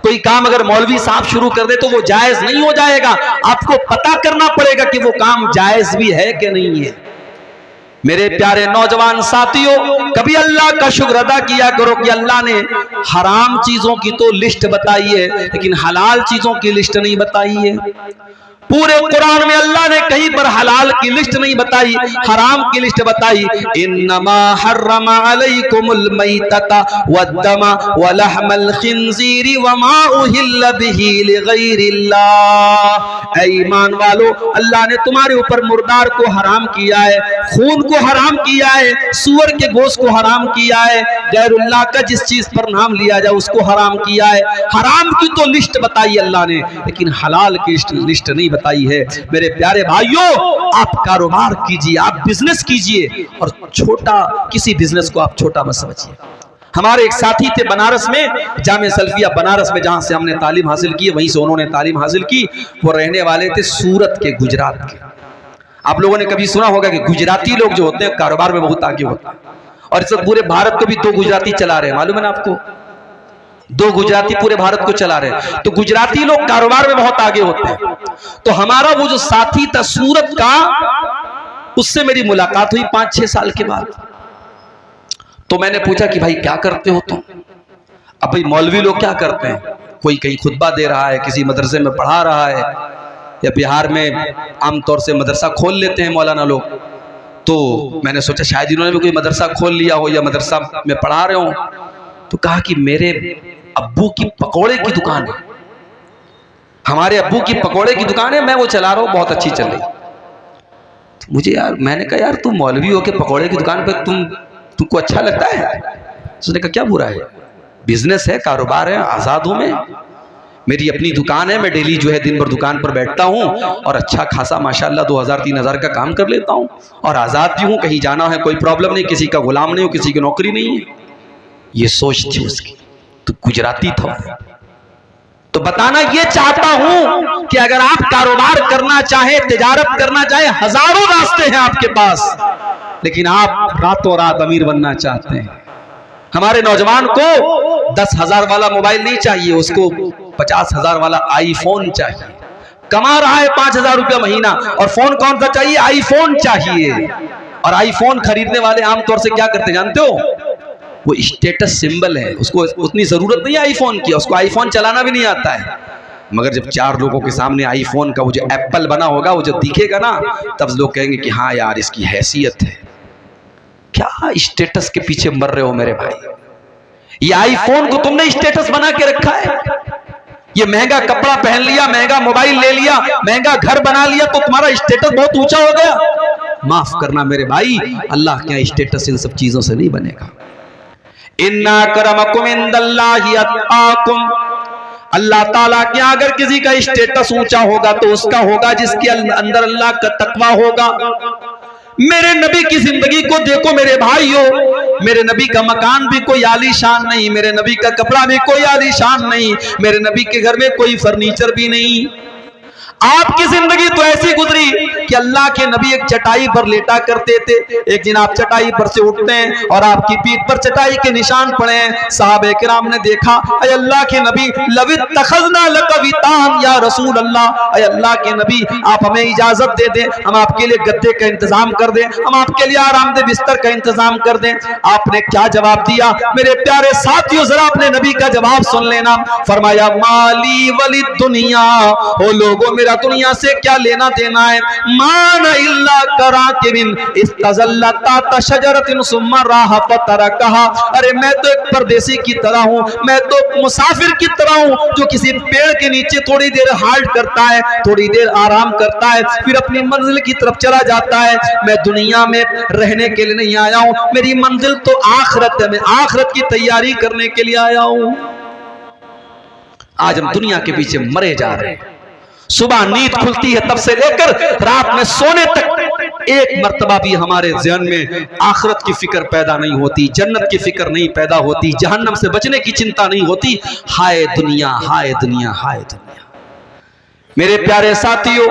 कोई काम अगर मौलवी साहब शुरू कर दे तो वो जायज नहीं हो जाएगा। आपको पता करना पड़ेगा कि वो काम जायज भी है कि नहीं है। मेरे प्यारे नौजवान साथियों, कभी अल्लाह का शुक्र अदा किया करो कि अल्लाह ने हराम चीजों की तो लिस्ट बताई है, लेकिन हलाल चीजों की लिस्ट नहीं बताई है। पूरे कुरान में अल्लाह ने कहीं पर हलाल की लिस्ट नहीं बताई, हराम की लिस्ट बताई। इन्नमा हर्रमा अलैकुमुल मैतता वद्दमा वलहमल खिंजीरी वमा उहिल्ल बिही लिगैरिल्लाह। ऐ ईमान वालो, अल्लाह ने तुम्हारे ऊपर मुर्दार को हराम किया है, खून को हराम किया है, सूअर के गोश्त को हराम किया है, गैरुल्लाह का जिस चीज पर नाम लिया जाए उसको हराम किया है। हराम की तो लिस्ट बताई अल्लाह ने, लेकिन हलाल की लिस्ट नहीं बताई है। मेरे प्यारे भाइयों, आप कारोबार कीजिए, आप बिजनेस कीजिए, और छोटा किसी बिजनेस को आप छोटा मत समझिए। हमारे एक साथी थे बनारस में, जामे सल्फिया बनारस में, जहां से हमने तालीम हासिल की, वहीं से उन्होंने तालीम हासिल की। वो रहने वाले थे सूरत के, गुजरात के। आप लोगों ने कभी सुना होगा कि गुजराती लोग जो होते हैं कारोबार में बहुत आगे होते हैं, और इस पूरे भारत को भी 2 गुजराती चला रहे हैं, मालूम है ना आपको? 2 गुजराती पूरे भारत को चला रहे हैं। तो गुजराती लोग कारोबार में बहुत आगे होते हैं। तो हमारा वो जो साथी था सूरत का, उससे मेरी मुलाकात हुई 5-6 साल के बाद। तो मैंने पूछा कि भाई क्या करते हो तुम? अब भाई मौलवी लोग क्या करते हैं, कोई कहीं खुतबा दे रहा है, किसी मदरसे में पढ़ा रहा है, या बिहार में आमतौर से मदरसा खोल लेते हैं मौलाना लोग। तो मैंने सोचा शायद इन्होंने भी कोई मदरसा खोल लिया हो या मदरसा में पढ़ा रहे हो। तो कहा कि मेरे अब्बू की पकौड़े की दुकान है, हमारे अब्बू की पकौड़े की दुकान है, मैं वो चला रहा हूँ, बहुत अच्छी चल रही। तो मुझे यार, मैंने कहा यार तुम मौलवी हो के पकौड़े की दुकान पे तुमको अच्छा लगता है? उसने कहा क्या बुरा है, बिजनेस है, कारोबार है, आज़ाद हूँ मैं, मेरी अपनी दुकान है, मैं डेली जो है दिन भर दुकान पर बैठता हूँ और अच्छा खासा माशाल्लाह 2000-3000 का काम कर लेता हूँ, और आज़ाद भी हूँ, कहीं जाना है कोई प्रॉब्लम नहीं, किसी का गुलाम नहीं हूँ, किसी की नौकरी नहीं है। ये सोच थी उसकी। तो गुजराती था। तो बताना ये चाहता हूं कि अगर आप कारोबार करना चाहें, तिजारत करना चाहें, हजारों रास्ते हैं आपके पास, लेकिन आप रातों रात अमीर बनना चाहते हैं। हमारे नौजवान को 10,000 वाला मोबाइल नहीं चाहिए, उसको 50,000 वाला आईफोन चाहिए। कमा रहा है 5,000 रुपया महीना, और फोन कौन सा चाहिए? आईफोन चाहिए। और आईफोन खरीदने वाले आमतौर से क्या करते जानते हो? वो स्टेटस सिंबल है, उसको उतनी जरूरत नहीं है आईफोन की, उसको आईफोन चलाना भी नहीं आता है, मगर जब 4 लोगों के सामने आईफोन का वो जो एप्पल बना होगा, वो जो दिखेगा ना, तब लोग कहेंगे कि हाँ यार इसकी हैसियत है। क्या स्टेटस के पीछे मर रहे हो मेरे भाई? ये आईफोन को तुमने स्टेटस बना के रखा है। ये महंगा कपड़ा पहन लिया, महंगा मोबाइल ले लिया, महंगा घर बना लिया, तो तुम्हारा स्टेटस बहुत ऊंचा हो गया। माफ करना मेरे भाई, अल्लाह के स्टेटस इन सब चीजों से नहीं बनेगा। इन्ना करमकुम इंदल्लाहि अत्काकुम, अल्लाह ताला के अगर किसी का स्टेटस ऊंचा होगा तो उसका होगा जिसके अंदर अल्लाह का तकवा होगा। मेरे नबी की जिंदगी को देखो मेरे भाइयों, मेरे नबी का मकान भी कोई आलीशान नहीं, मेरे नबी का कपड़ा भी कोई आलीशान नहीं, मेरे नबी के घर में कोई फर्नीचर भी नहीं। आपकी जिंदगी तो ऐसी गुजरी कि अल्लाह के नबी एक चटाई पर लेटा करते थे। एक दिन आप चटाई पर से उठते हैं और आपकी पीठ पर चटाई के निशान पड़े हैं। साहबे किराम ने देखा, अय अल्लाह के नबी, लवित तखज़ना लका वितान या रसूल अल्लाह, अय अल्लाह के नबी आप हमें इजाजत दे दें, हम आपके लिए गद्दे का इंतजाम कर दें, हम आपके लिए आरामदेह बिस्तर का इंतजाम कर दें। आपने क्या जवाब दिया मेरे प्यारे साथियों? जरा अपने नबी का जवाब सुन लेना। फरमाया माली वली दुनिया, ओ लोगों मेरा दुनिया से क्या लेना देना है। मान इल्ला कराकिबिन इस्तज़ल्लता तशजरतिन सुम्मा राह फतरकहा, अरे मैं तो एक परदेसी की तरह हूं, मैं तो मुसाफिर की तरह हूं जो किसी पेड़ के नीचे थोड़ी देर हाल्ट करता है, थोड़ी देर आराम करता है, फिर अपनी मंजिल की तरफ चला जाता है। मैं दुनिया में रहने के लिए नहीं आया हूं, मेरी मंजिल तो आखिरत है, मैं आखिरत की तैयारी करने के लिए आया हूं। आज हम दुनिया के पीछे मरे जा रहे हैं। सुबह नींद खुलती है तब से लेकर रात में सोने तक एक मर्तबा भी हमारे ज़हन में आखिरत की फिक्र पैदा नहीं होती, जन्नत की फिक्र नहीं पैदा होती, जहन्नम से बचने की चिंता नहीं होती। हाय दुनिया, हाय दुनिया, हाय दुनिया। मेरे प्यारे साथियों,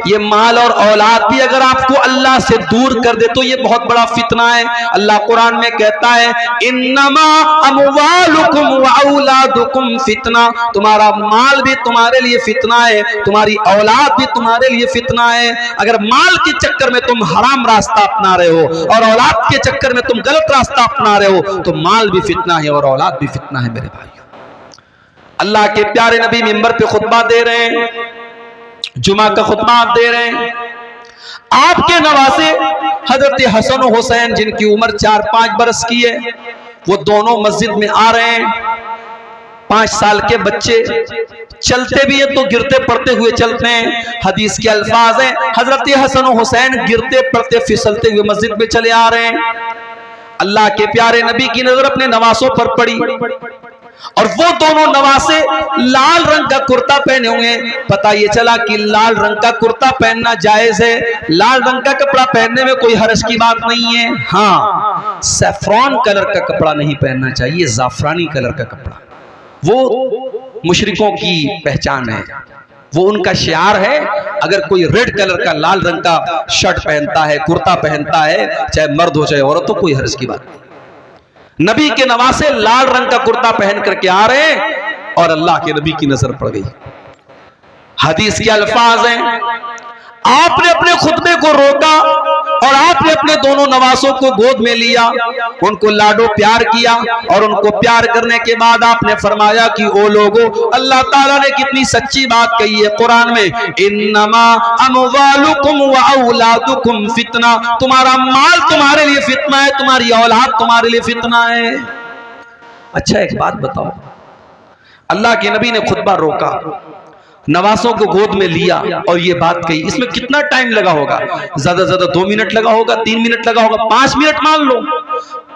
ये माल और औलाद भी अगर आपको अल्लाह से दूर कर दे तो ये बहुत बड़ा फितना है। अल्लाह कुरान में कहता है इन्नमा अमवालुकुम व औलादुकुम फितना, तुम्हारा माल भी तुम्हारे लिए फितना है, तुम्हारी औलाद भी तुम्हारे लिए फितना है। अगर माल के चक्कर में तुम हराम रास्ता अपना रहे हो और औलाद के चक्कर में तुम गलत रास्ता अपना रहे हो तो माल भी फितना है और औलाद भी फितना है। मेरे भाइयों, अल्लाह के प्यारे नबी मिंबर पे खुतबा दे रहे हैं, जुमा का खुतबा आप दे रहे हैं, आपके नवासे हजरत हसन और हुसैन जिनकी उम्र 4-5 बरस की है, वो दोनों मस्जिद में आ रहे हैं। 5 साल के बच्चे चलते भी हैं तो गिरते पड़ते हुए चलते हैं। हदीस के अल्फाज हैं, हजरत हसन और हुसैन गिरते पड़ते फिसलते हुए मस्जिद में चले आ रहे हैं। अल्लाह के प्यारे नबी की नजर अपने नवासों पर पड़ी और वो दोनों नवासे लाल रंग का कुर्ता पहने हुए। पता ये चला कि लाल रंग का कुर्ता पहनना जायज है, लाल रंग का कपड़ा पहनने में कोई हर्ज की बात नहीं है। हाँ, सैफ्रॉन कलर का कपड़ा नहीं पहनना चाहिए, जाफरानी कलर का कपड़ा। वो मुशरिकों की पहचान है, वो उनका शियार है। अगर कोई रेड कलर का लाल रंग का शर्ट पहनता है, कुर्ता पहनता है, चाहे मर्द हो चाहे औरत, तो कोई हर्ज की बात नहीं। नबी के नवासे लाल रंग का कुर्ता पहन करके आ रहे हैं और अल्लाह के नबी की नजर पड़ गई। हदीस के अल्फाज हैं, आपने अपने खुतबे को रोका और आपने अपने दोनों नवासों को गोद में लिया, उनको लाडो प्यार किया और उनको प्यार करने के बाद आपने फरमाया कि ओ लोगों, अल्लाह ताला ने कितनी सच्ची बात कही है कुरान में, इन्नमा अमवालुकुम व औलादुकुम फितना, तुम्हारा माल तुम्हारे लिए फितना है, तुम्हारी औलाद तुम्हारे लिए फितना है। अच्छा एक बात बताओ, अल्लाह के नबी ने खुतबा रोका, नवासों को गोद में लिया और ये बात कही, इसमें कितना टाइम लगा होगा? ज्यादा से ज्यादा 2 मिनट लगा होगा, 3 मिनट लगा होगा, 5 मिनट मान लो।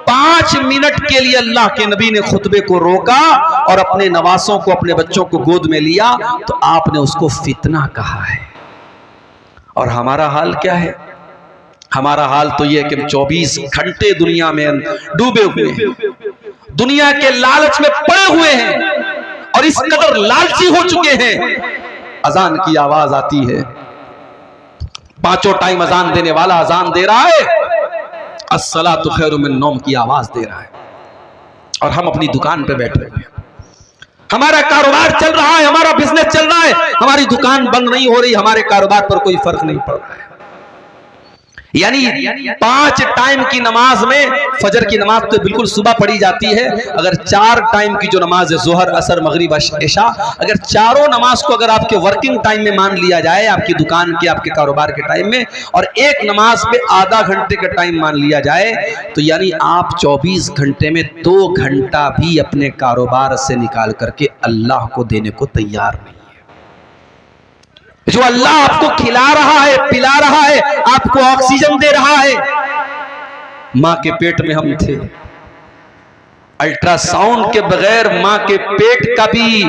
5 मिनट के लिए अल्लाह के नबी ने खुतबे को रोका और अपने नवासों को, अपने बच्चों को गोद में लिया, तो आपने उसको फितना कहा है। और हमारा हाल क्या है? हमारा हाल तो यह है कि हम 24 घंटे दुनिया में डूबे हुए हैं, दुनिया के लालच में पड़े हुए हैं और इस कदर लालची हो चुके हैं। अजान की आवाज आती है, 5 टाइम अजान देने वाला अजान दे रहा है, अस्सलातु खैरुम मिन नौम की आवाज दे रहा है, और हम अपनी दुकान पे बैठे हुए हैं। हमारा कारोबार चल रहा है, हमारा बिजनेस चल रहा है, हमारी दुकान बंद नहीं हो रही, हमारे कारोबार पर कोई फर्क नहीं पड़ रहा है। यानी 5 टाइम की नमाज में, फजर की नमाज तो बिल्कुल सुबह पढ़ी जाती है, अगर 4 टाइम की जो नमाज है, जोहर, असर, मगरिब, इशा, अगर चारों नमाज को अगर आपके वर्किंग टाइम में मान लिया जाए, आपकी दुकान के, आपके कारोबार के टाइम में, और एक नमाज पे आधा घंटे का टाइम मान लिया जाए, तो यानी आप 24 घंटे में 2 घंटा भी अपने कारोबार से निकाल करके अल्लाह को देने को तैयार नहीं। जो अल्लाह आपको खिला रहा है, पिला रहा है, आपको ऑक्सीजन दे रहा है। मां के पेट में हम थे, अल्ट्रासाउंड के बगैर मां के पेट का भी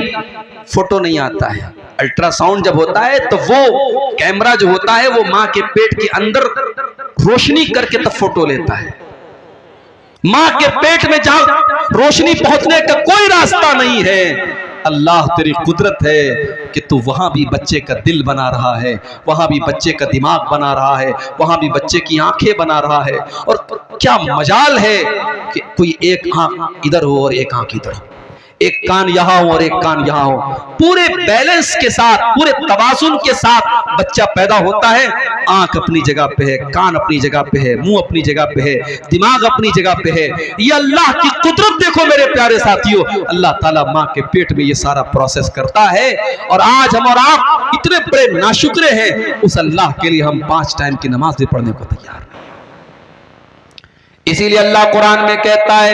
फोटो नहीं आता है। अल्ट्रासाउंड जब होता है तो वो कैमरा जो होता है वो मां के पेट के अंदर रोशनी करके तब फोटो लेता है। मां के पेट में जहां रोशनी पहुंचने का कोई रास्ता नहीं है, अल्लाह तेरी कुदरत है कि तू वहां भी बच्चे का दिल बना रहा है, वहां भी बच्चे का दिमाग बना रहा है, वहां भी बच्चे की आंखें बना रहा है। और क्या मजाल है कि कोई एक आंख इधर हो और एक आंख इधर हो, एक कान यहां हो और एक कान यहां हो, पूरे बैलेंस के साथ, पूरे तवाज़ुन के साथ बच्चा पैदा होता है। आंख अपनी जगह पे है, कान अपनी जगह पे है, मुंह अपनी जगह पे है, दिमाग अपनी जगह पे है। ये अल्लाह की कुदरत देखो मेरे प्यारे साथियों, अल्लाह ताला मां के पेट में ये सारा प्रोसेस करता है। और आज हम और आप इतने बड़े नाशुक्रे हैं, उस अल्लाह के लिए हम 5 टाइम की नमाज भी पढ़ने को तैयार नहीं। इसीलिए अल्लाह कुरान में कहता है,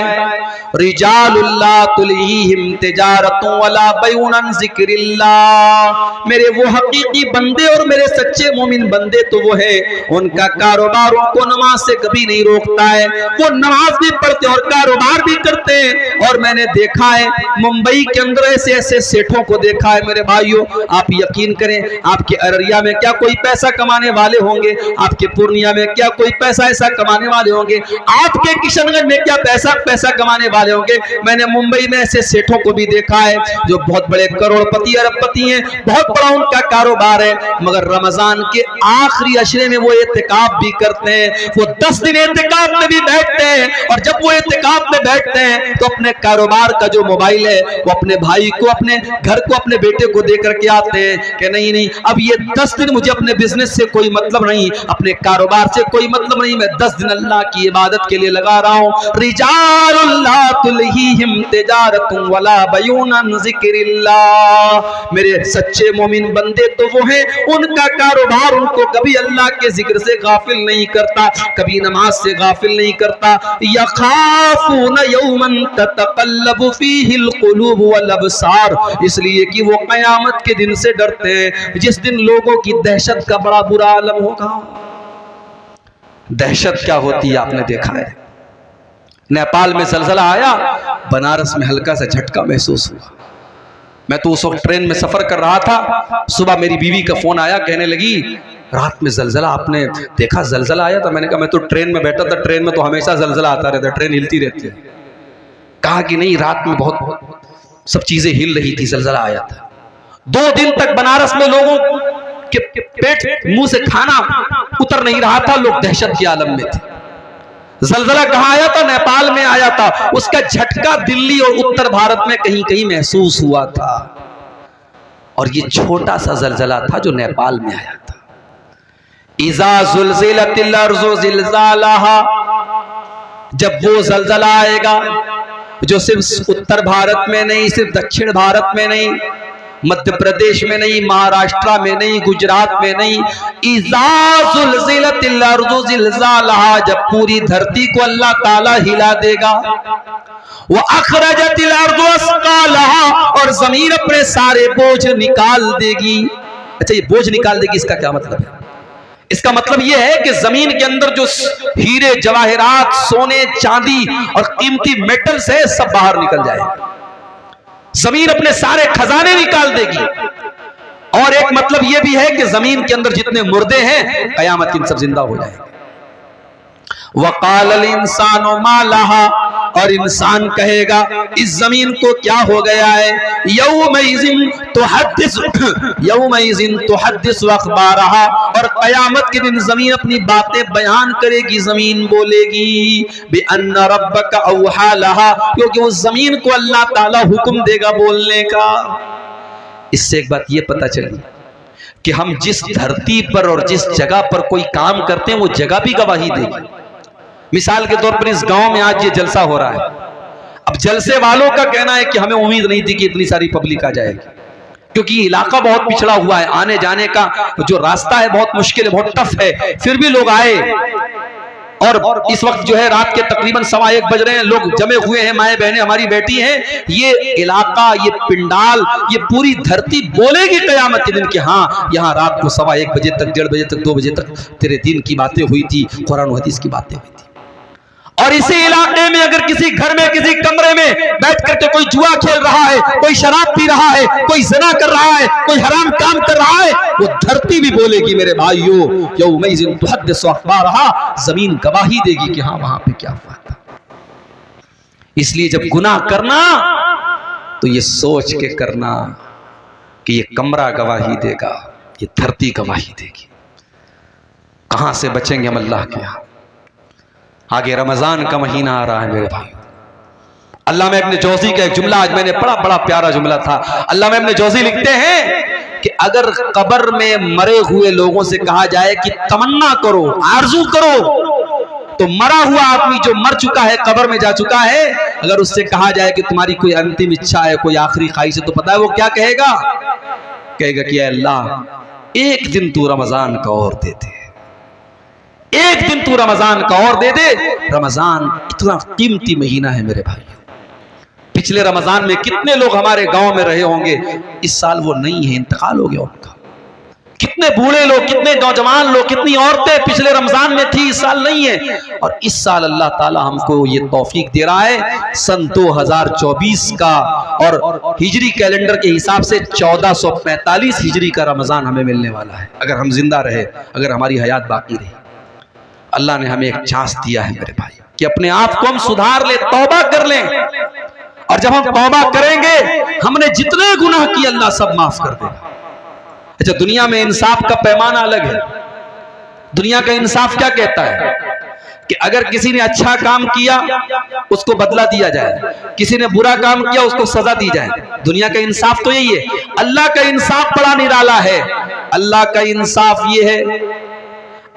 रिजालुल्लाह तुलहीहिम तिजारतुन वला बैउन अन ज़िक्रिल्लाह, मेरे वो हकीकी बंदे और मेरे सच्चे मोमिन बंदे तो वो है, उनका कारोबार उनको नमाज से कभी नहीं रोकता है। वो नमाज भी पढ़ते और कारोबार भी करते हैं। और मैंने देखा है मुंबई के अंदर ऐसे ऐसे सेठों को देखा है मेरे भाइयों, आप यकीन करें, आपके अररिया में क्या कोई पैसा कमाने वाले होंगे, आपके पूर्णिया में क्या कोई पैसा ऐसा कमाने वाले होंगे, आपके किशनगंज में क्या पैसा कमाने वाले होंगे। मैंने मुंबई में ऐसे सेठों को भी देखा है जो बहुत बड़े करोड़पति अरबपति हैं, बहुत बड़ा उनका कारोबार है, मगर रमजान के आखिरी अशरे में वो एतिकाफ भी करते हैं। वो 10 दिन एतिकाफ में भी बैठते हैं, और जब वो एतिकाफ में बैठते हैं तो अपने कारोबार का जो मोबाइल है वो अपने भाई को, अपने घर को, अपने बेटे को दे करके आते हैं कि नहीं नहीं, अब ये 10 दिन मुझे अपने बिजनेस से कोई मतलब नहीं, अपने कारोबार से कोई मतलब नहीं, मैं 10 दिन अल्लाह की इबादत के लिए लिए लगा रहा हूँ, रिजालुल ला तुल्हीहिम तिजारतुन वला बयून अन ज़िक्रिल्लाह। मेरे सच्चे मोमिन बंदे तो वो हैं, उनका कारोबार उनको कभी अल्लाह के जिक्र से गाफिल नहीं करता, कभी नमाज से गाफिल नहीं करता। यखाफून यौमन ततक़ल्लबु फ़ीहिल क़ुलूब वल अबसार, इसलिए कि वो क़यामत के दिन से डरते हैं जिस दिन लोगों की दहशत का बड़ा बुरा आलम होगा। दहशत क्या होती है आपने देखा है। नेपाल में ज़लज़ला आया, बनारस में हल्का सा झटका महसूस हुआ। मैं तो उस वक्त ट्रेन में सफर कर रहा था, सुबह मेरी बीवी का फोन आया, कहने लगी रात में ज़लज़ला आपने देखा, ज़लज़ला आया था। मैंने कहा मैं तो ट्रेन में बैठा था, ट्रेन में तो हमेशा ज़लज़ला आता रहता है, ट्रेन हिलती रहती है। कहा कि नहीं, रात में बहुत सब चीजें हिल रही थी, ज़लज़ला आया था। 2 दिन तक बनारस में लोगों के पेट मुंह से खाना उतर नहीं रहा था, लोग दहशत के आलम में थे। ज़लज़ला कहाँ आया था? नेपाल में आया था। उसका झटका दिल्ली और उत्तर भारत में कहीं कहीं महसूस हुआ था, और ये छोटा सा ज़लज़ला था जो नेपाल में आया था। इज़ा ज़ुल्ज़िलतिल अर्ज़ु ज़िल्ज़ालहा, जब वो ज़लज़ला आएगा जो सिर्फ उत्तर भारत में नहीं, सिर्फ दक्षिण भारत में नहीं, मध्य प्रदेश में नहीं, महाराष्ट्र में नहीं, गुजरात में नहीं, इज़ा ज़ुल्ज़िलतिल अर्ज़ु ज़िल्ज़ालहा, जब पूरी धरती को अल्लाह ताला हिला देगा। व अखरजतिल अर्ज़ु अस्क़ालहा, और जमीन अपने सारे बोझ निकाल देगी। अच्छा, ये बोझ निकाल देगी, इसका क्या मतलब है? इसका मतलब यह है कि जमीन के अंदर जो हीरे जवाहरात, सोने चांदी और कीमती मेटल्स है, सब बाहर निकल जाएगा। जमीन अपने सारे खजाने निकाल देगी। और एक मतलब यह भी है कि जमीन के अंदर जितने मुर्दे हैं, कयामत के दिन सब जिंदा हो जाएंगे। वक़ालल इंसानु मा लहा, और इंसान कहेगा इस जमीन को क्या हो गया है। यौमइज़िन तुहद्दिसु अख़बारहा, और कयामत के दिन जमीन अपनी बातें बयान करेगी, जमीन बोलेगी बिअन्न रब्बका औहा लहा, क्योंकि उस जमीन को अल्लाह ताला हुक्म देगा बोलने का। इससे एक बात ये पता चली कि हम जिस धरती पर और जिस जगह पर कोई काम करते हैं, वो जगह भी गवाही देगी। मिसाल के तौर पर इस गांव में आज ये जलसा हो रहा है। अब जलसे वालों का कहना है कि हमें उम्मीद नहीं थी कि इतनी सारी पब्लिक आ जाएगी, क्योंकि इलाका बहुत पिछड़ा हुआ है, आने जाने का जो रास्ता है बहुत मुश्किल है, बहुत टफ है, फिर भी लोग आए। और इस वक्त जो है रात के तकरीबन 1:15 बज रहे हैं, लोग जमे हुए हैं, माए बहनें हमारी बैठी हैं। ये इलाका, ये पिंडाल, ये पूरी धरती बोलेगी कयामत के दिन कि हाँ, यहाँ रात को 1:15 बजे तक, 1:30 बजे तक, 2 बजे तक तेरे दिन की बातें हुई थी, कुरान और हदीस की बातें हुई थी। और इसी इलाके में अगर किसी घर में, किसी कमरे में बैठ करके कोई जुआ खेल रहा है, कोई शराब पी रहा है, कोई ज़िना कर रहा है, कोई हराम काम कर रहा है, वो धरती भी बोलेगी मेरे भाइयों, यौमइज़िन तुहद्दिसु अख़बारहा, जमीन गवाही देगी कि हाँ, वहां पे क्या हुआ था। इसलिए जब गुनाह करना तो ये सोच के करना कि ये कमरा गवाही देगा, ये धरती गवाही देगी। कहां से बचेंगे हम अल्लाह के यहाँ। आगे रमजान का महीना आ रहा है मेरे भाई। अल्लामा इब्न जौज़ी का एक जुमला आज मैंने पढ़ा, बड़ा प्यारा जुमला था। अल्लामा इब्न जौज़ी लिखते हैं कि अगर कब्र में मरे हुए लोगों से कहा जाए कि तमन्ना करो, आरज़ू करो, तो मरा हुआ आदमी जो मर चुका है, कब्र में जा चुका है, अगर उससे कहा जाए कि तुम्हारी कोई अंतिम इच्छा है, कोई आखिरी ख्वाहिश है, तो पता है वो क्या कहेगा? कहेगा कि अल्लाह एक दिन तू रमजान का और दे दे, एक दिन तू रमजान का और दे दे। रमजान इतना कीमती महीना है मेरे भाई। पिछले रमजान में कितने लोग हमारे गांव में रहे होंगे, इस साल वो नहीं है, इंतकाल हो गया उनका। कितने बूढ़े लोग, कितने नौजवान लोग, कितनी औरतें पिछले रमजान में थी, इस साल नहीं है। और इस साल अल्लाह ताला हमको ये तौफीक दे रहा है, सन 2024 का और हिजरी कैलेंडर के हिसाब से 1445 हिजरी का रमजान हमें मिलने वाला है, अगर हम जिंदा रहे, अगर हमारी हयात बाकी रही। अल्लाह ने हमें एक चांस दिया है मेरे भाई कि अपने आप को हम सुधार ले, तौबा कर लें। और जब हम तौबा करेंगे, हमने जितने गुनाह किए अल्लाह सब माफ कर देगा। अच्छा, दुनिया में इंसाफ का पैमाना अलग है। दुनिया का इंसाफ क्या कहता है कि अगर किसी ने अच्छा काम किया उसको बदला दिया जाए, किसी ने बुरा काम किया उसको सजा दी जाए। दुनिया का इंसाफ तो यही है। अल्लाह का इंसाफ बड़ा निराला है। अल्लाह का इंसाफ ये है,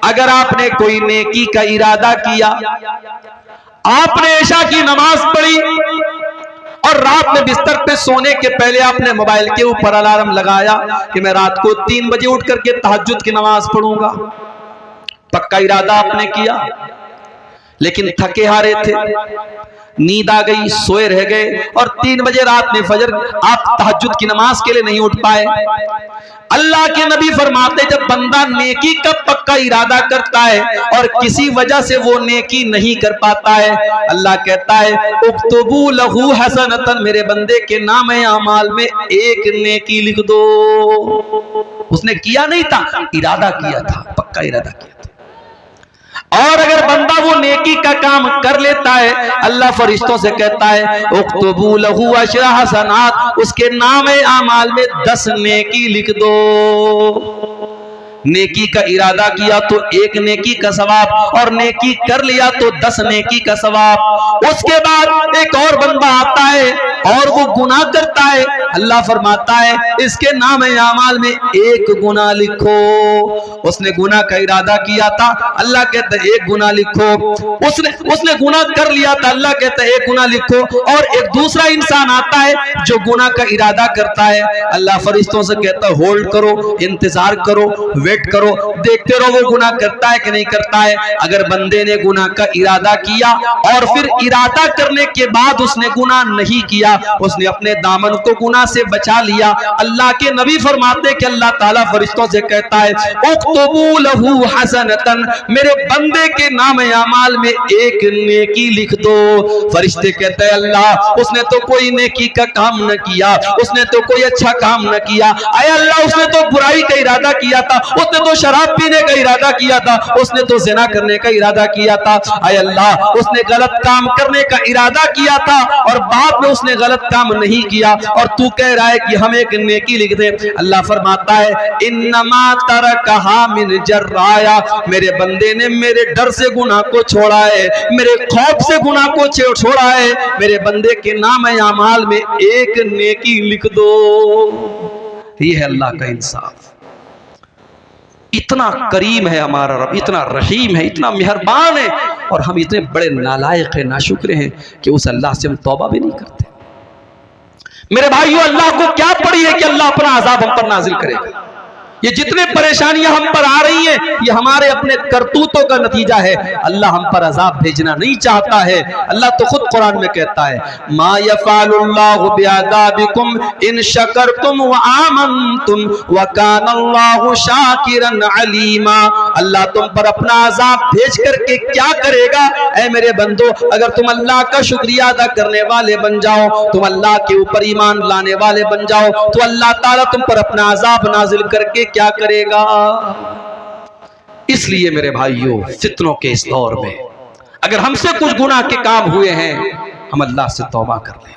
अगर आपने कोई नेकी का इरादा किया, आपने ऐशा की नमाज पढ़ी और रात में बिस्तर पे सोने के पहले आपने मोबाइल के ऊपर अलार्म लगाया कि मैं रात को 3 बजे उठ करके तहज्जुद की नमाज पढ़ूंगा। पक्का इरादा आपने किया, लेकिन थके हारे थे, नींद आ गई, सोए रह गए और 3 बजे रात में फजर आप तहज्जुद की नमाज के लिए नहीं उठ पाए। अल्लाह के नबी फरमाते जब बंदा नेकी का पक्का इरादा करता है और किसी वजह से वो नेकी नहीं कर पाता है, अल्लाह कहता है उक्तबू लहू हसनतन, मेरे बंदे के नाम अमाल में एक नेकी लिख दो। उसने किया नहीं था, इरादा किया था, पक्का इरादा किया था। और अगर बंदा वो नेकी का काम कर लेता है, अल्लाह फरिश्तों से कहता है उक्तबू लहू अशरा हसनात, उसके नाम आमाल में 10 नेकी लिख दो। नेकी का इरादा किया तो 1 नेकी का सवाब, और नेकी कर लिया तो 10 नेकी का सवाब। उसके बाद एक और बंदा आता है और वो गुनाह करता है, अल्लाह फरमाता है इसके नाम आमाल में 1 गुनाह लिखो। उसने गुनाह का इरादा किया था, अल्लाह कहता है 1 गुनाह लिखो। उसने गुनाह कर लिया था, अल्लाह कहता है 1 गुनाह लिखो। और एक दूसरा इंसान आता है जो गुनाह का इरादा करता है, अल्लाह फरिश्तों से कहता है होल्ड करो, इंतजार करो, वेट करो, देखते रहो वो गुनाह करता है कि नहीं करता है। अगर बंदे ने गुनाह का इरादा किया और फिर इरादा करने के बाद उसने गुनाह नहीं किया, उसने अपने दामन को गुनाह से बचा लिया, अल्लाह के नबी फरमाते कि अल्लाह ताला फरिश्तों से कहता है उक्तबू लहू हसनतन, मेरे बंदे के नाम अमाल में 1 नेकी लिख दो। फरिश्ते कहते हैं अल्लाह उसने तो कोई नेकी का काम न किया, उसने तो कोई अच्छा काम न किया। आया अल्लाह उसने तो बुराई का इरादा किया था, उसने तो शराब पीने का इरादा किया था, उसने तो ज़िना करने का इरादा किया था। आय अल्लाह उसने गलत काम करने का इरादा किया था और बाद में उसने गलत काम नहीं किया, और तू कह रहा है कि हम 1 नेकी लिख दे। अल्लाह फरमाता है इन्नमा तरकहा मिन जर्राया, मेरे बंदे ने मेरे डर से गुनाह को छोड़ा है, मेरे खौफ से गुनाह को छोड़ा है, मेरे बंदे के नाम अमाल में 1 नेकी लिख दो। ये है अल्लाह का इंसाफ। इतना करीम है हमारा रब, इतना रहीम है, इतना मेहरबान है, और हम इतने बड़े नालायक हैं, नाशुक्र हैं कि उस अल्लाह से हम तौबा भी नहीं करते। मेरे भाइयों, अल्लाह को क्या पड़ी है कि अल्लाह अपना अजाब हम पर नाजिल करेगा। ये जितने परेशानियां हम पर आ रही हैं, ये हमारे अपने करतूतों का नतीजा है। अल्लाह हम पर अजाब भेजना नहीं चाहता है। अल्लाह तो खुद कुरान में कहता है मा यफ़अलुल्लाहु बिअज़ाबिकुम इन शकरतुम व आमनतुम व कानल्लाहु शाकिरन अलीमा। अल्लाह तुम पर अपना अजाब भेज करके क्या करेगा ऐ मेरे बंदो, अगर तुम अल्लाह का शुक्रिया अदा करने वाले बन जाओ, तुम अल्लाह के ऊपर ईमान लाने वाले बन जाओ, तो अल्लाह ताला तुम पर अपना अजाब नाजिल करके क्या करेगा। इसलिए मेरे भाइयों, फितनों के इस दौर में अगर हमसे कुछ गुनाह के काम हुए हैं, हम अल्लाह से तौबा कर लें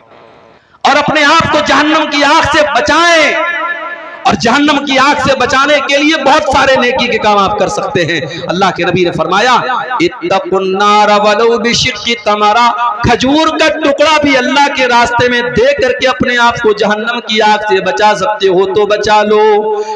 और अपने आप को जहन्नम की आग से बचाएं। और जहन्नम की आग से बचाने के लिए बहुत सारे नेकी के काम आप कर सकते हैं। अल्लाह के नबी ने फरमाया इत्तकुन्नार वलौ बिशिक्कि तमरा, खजूर का टुकड़ा भी अल्लाह के रास्ते में दे करके अपने आप को जहन्नम की आग से बचा सकते हो तो बचा लो।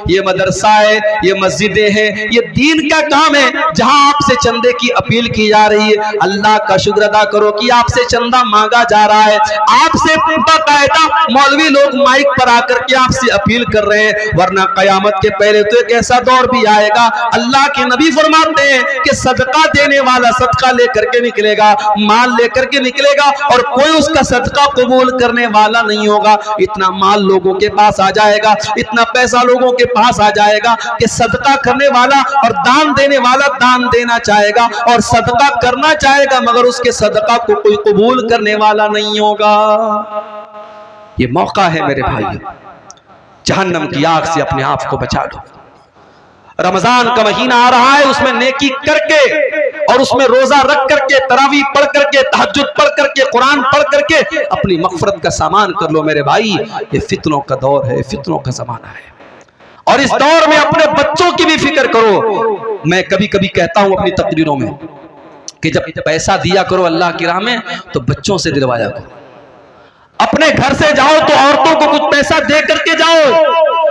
ये मदरसा है, ये मस्जिदें हैं, ये दीन का काम है जहां आपसे चंदे की अपील की जा रही है। अल्लाह का शुक्र अदा करो कि आपसे चंदा मांगा जा रहा है, आपसे बाकायदा मौलवी लोग माइक पर आकर के आपसे अपील कर रहे हैं। वरना कयामत के पहले तो एक ऐसा दौर भी आएगा, अल्लाह के नबी फरमाते हैं कि सदका देने वाला सदका लेकर के निकलेगा, माल लेकर के निकलेगा, और कोई उसका सदका कबूल करने वाला नहीं होगा। इतना माल लोगों के पास आ जाएगा, इतना पैसा लोगों के पास आ जाएगा कि सदका करने वाला और दान देने वाला दान देना चाहेगा और सदका करना चाहेगा, मगर उसके सदका को कोई कबूल करने वाला नहीं होगा। ये मौका है मेरे भाइयों, जहन्नम की आग से अपने आप को बचा लो। रमजान का महीना आ रहा है, उसमें नेकी करके और उसमें रोजा रख करके, तरावी पढ़ करके, तहज्जुद पढ़ करके, कुरान पढ़ करके अपनी मग़फ़िरत का सामान कर लो मेरे भाई। ये फितनों का दौर है, फितनों का जमाना है, और इस दौर में अपने बच्चों की भी फिक्र करो। मैं कभी कभी कहता हूं अपनी तकरीरों में कि जब पैसा दिया करो अल्लाह की राह में तो बच्चों से दिलवाया करो। अपने घर से जाओ तो औरतों को कुछ पैसा दे करके जाओ,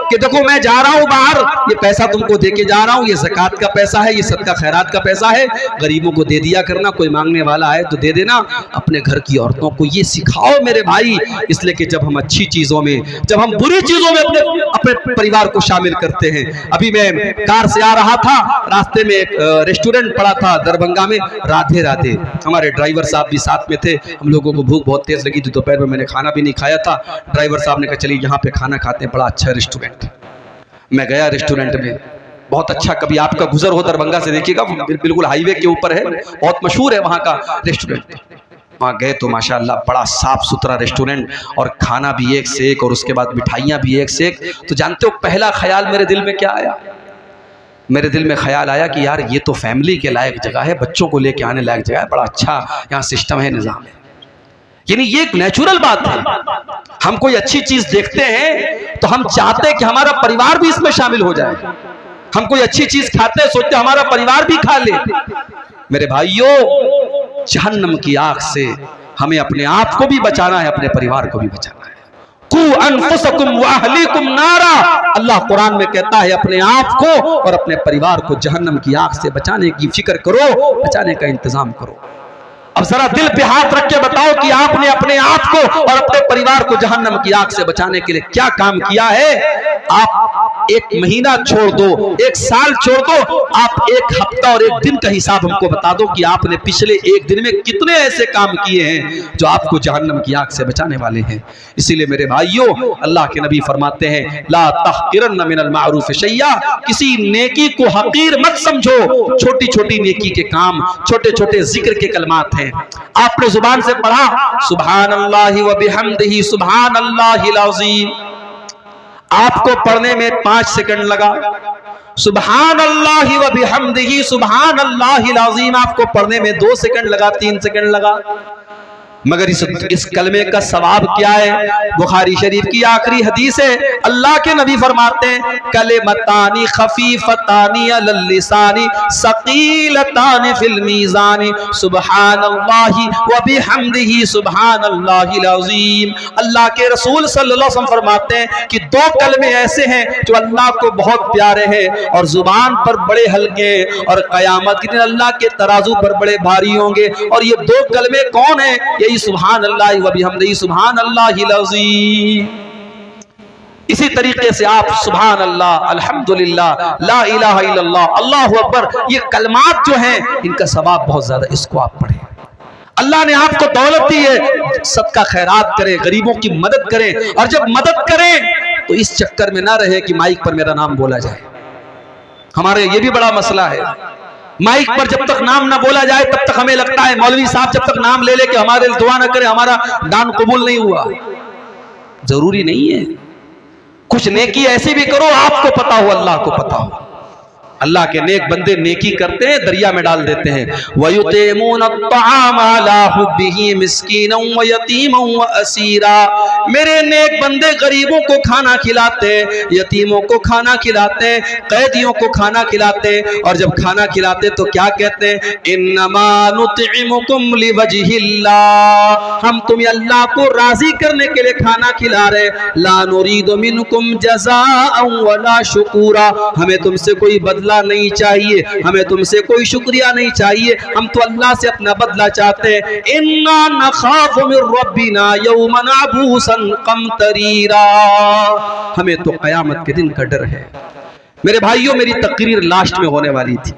कि देखो मैं जा रहा हूं बाहर, ये पैसा तुमको दे के जा रहा हूं, ये ज़कात का पैसा है, ये सदका खैरात का पैसा है, गरीबों को दे दिया करना, कोई मांगने वाला आए तो दे देना। अपने घर की औरतों को ये सिखाओ मेरे भाई, इसलिए कि जब हम अच्छी चीज़ों में, जब हम बुरी चीज़ों में अपने परिवार को शामिल करते हैं। अभी मैं कार से आ रहा था, रास्ते में एक रेस्टोरेंट पड़ा था दरभंगा में, राधे राधे, हमारे ड्राइवर साहब भी साथ में थे। हम लोगों को भूख बहुत तेज़ लगी थी, दोपहर में मैंने खाना भी नहीं खाया था। ड्राइवर साहब ने कहा चलिए यहाँ पे खाना खाते हैं, बड़ा अच्छा रेस्टोरेंट। मैं गया रेस्टोरेंट में, बहुत अच्छा, कभी आपका गुजर हो दरभंगा से देखिएगा, बिल्कुल हाईवे के ऊपर है, बहुत मशहूर है वहाँ का रेस्टोरेंट। वहाँ गए तो माशाअल्लाह बड़ा साफ़ सुथरा रेस्टोरेंट, और खाना भी एक से एक, और उसके बाद मिठाइयाँ भी एक से एक। तो जानते हो पहला ख्याल मेरे दिल में क्या आया? मेरे दिल में ख्याल आया कि यार ये तो फैमिली के लायक जगह है, बच्चों को लेके आने लायक जगह है, बड़ा अच्छा यहाँ सिस्टम है, निज़ाम है। यानी ये एक नेचुरल बात है। हम कोई अच्छी चीज़ देखते हैं तो हम चाहते हैं कि हमारा परिवार भी इसमें शामिल हो जाए। हम कोई अच्छी चीज़ खाते हैं, सोचते हैं हमारा परिवार भी खा ले। मेरे भाइयों, जहन्नम की आग से हमें अपने आप को भी बचाना है, अपने परिवार को भी बचाना है। कू अनफुसकुम व अहलीकुम नारा, अल्लाह कुरान में कहता है अपने आप को और अपने परिवार को जहन्नम की आग से बचाने की फिक्र करो, बचाने का इंतजाम करो। अब जरा दिल पे हाथ रख के बताओ कि आपने अपने आप को और अपने परिवार को जहन्नम की आग से बचाने के लिए क्या काम किया है। आप एक महीना छोड़ दो, एक साल छोड़ दो, आप एक हफ्ता और एक दिन का हिसाब हमको बता दो कि आपने पिछले एक दिन में कितने ऐसे काम किए हैं जो आपको जहन्नम की आग से बचाने वाले हैं। इसीलिए मेरे भाइयों, अल्लाह के नबी फरमाते हैं ला तहकिरन्न मिनल मारूफ शैया, किसी नेकी को हकीर मत समझो। छोटी छोटी नेकी के काम, छोटे छोटे जिक्र के कलमात हैं। आपने जुबान से पढ़ा सुभानअल्लाहि व बिहम्दिही सुभानअल्लाहिल अज़ीम, आपको पढ़ने में 5 सेकंड लगा। सुभानअल्लाहि व बिहम्दिही सुभानअल्लाहिल अज़ीम आपको पढ़ने में 2 सेकंड लगा, 3 सेकंड लगा। मगर इस कलमे का सवाब क्या है? बुखारी शरीफ की आखिरी हदीस है, अल्लाह के नबी फरमाते हैं कलिमतानी खफीफतानी अलल लिसानी सकीलतानी फिल मीज़ानी सुब्हानअल्लाहि व बिहम्दिही सुब्हानअल्लाहिल अज़ीम। अल्लाह के रसूल सल्लल्लाहु अलैहि वसल्लम फरमाते हैं कि 2 कलमे ऐसे हैं जो अल्लाह को बहुत प्यारे हैं और जुबान पर बड़े हल्के, और क़यामत के दिन अल्लाह के तराजू पर बड़े भारी होंगे। और ये 2 कलमे कौन है? यही सुभान अल्लाह व बिहम्दिही सुभान अल्लाहिल अज़ीम। इसी तरीके से आप सुभान अल्लाह, अल्हम्दुलिल्लाह, ला इलाहा इल्लल्लाह, अल्लाहु अकबर, ये कलमात जो हैं इनका सवाब बहुत ज्यादा, इसको आप पढ़ें। अल्लाह ने आपको दौलत दी है, सदका खैरात करें, गरीबों की मदद करें। और जब मदद करें तो इस चक्कर में ना रहे कि माइक पर मेरा नाम बोला जाए। हमारे ये भी बड़ा मसला है, माइक पर जब तक नाम ना बोला जाए तब तक हमें लगता है मौलवी साहब जब तक नाम ले के हमारे दुआ ना करे, हमारा दान कबूल नहीं हुआ। जरूरी नहीं है, कुछ नेकी ऐसी भी करो आपको पता हो, अल्लाह को पता हो। अल्लाह के नेक बंदे नेकी करते हैं, दरिया में डाल देते हैं। वयुतिमूना अत्ताम अला हुब्बिही मिस्कीनन व यतीमन व असीरा, मेरे नेक बंदे गरीबों को खाना खिलाते, यतीमों को खाना खिलाते, कैदियों को खाना खिलाते। और जब खाना खिलाते तो क्या कहते हैं? इन्नमा नुतिमुकुम लिवजहिल्लाह, हम तुम्हें अल्लाह को राजी करने के लिए खाना खिला रहे। ला नुरीदु मिनकुम जज़ाअन वला शुकूरा, हमें तुमसे कोई बदला नहीं चाहिए, हमें तुमसे कोई शुक्रिया नहीं चाहिए, हम तो अल्लाह से अपना बदला चाहते हैं। इन्ना नखाफु मिर रब्बिना यौमन अबूसन कमतरीरा, हमें तो क़यामत के दिन का डर है। मेरे भाइयों, मेरी तकरीर लास्ट में होने वाली थी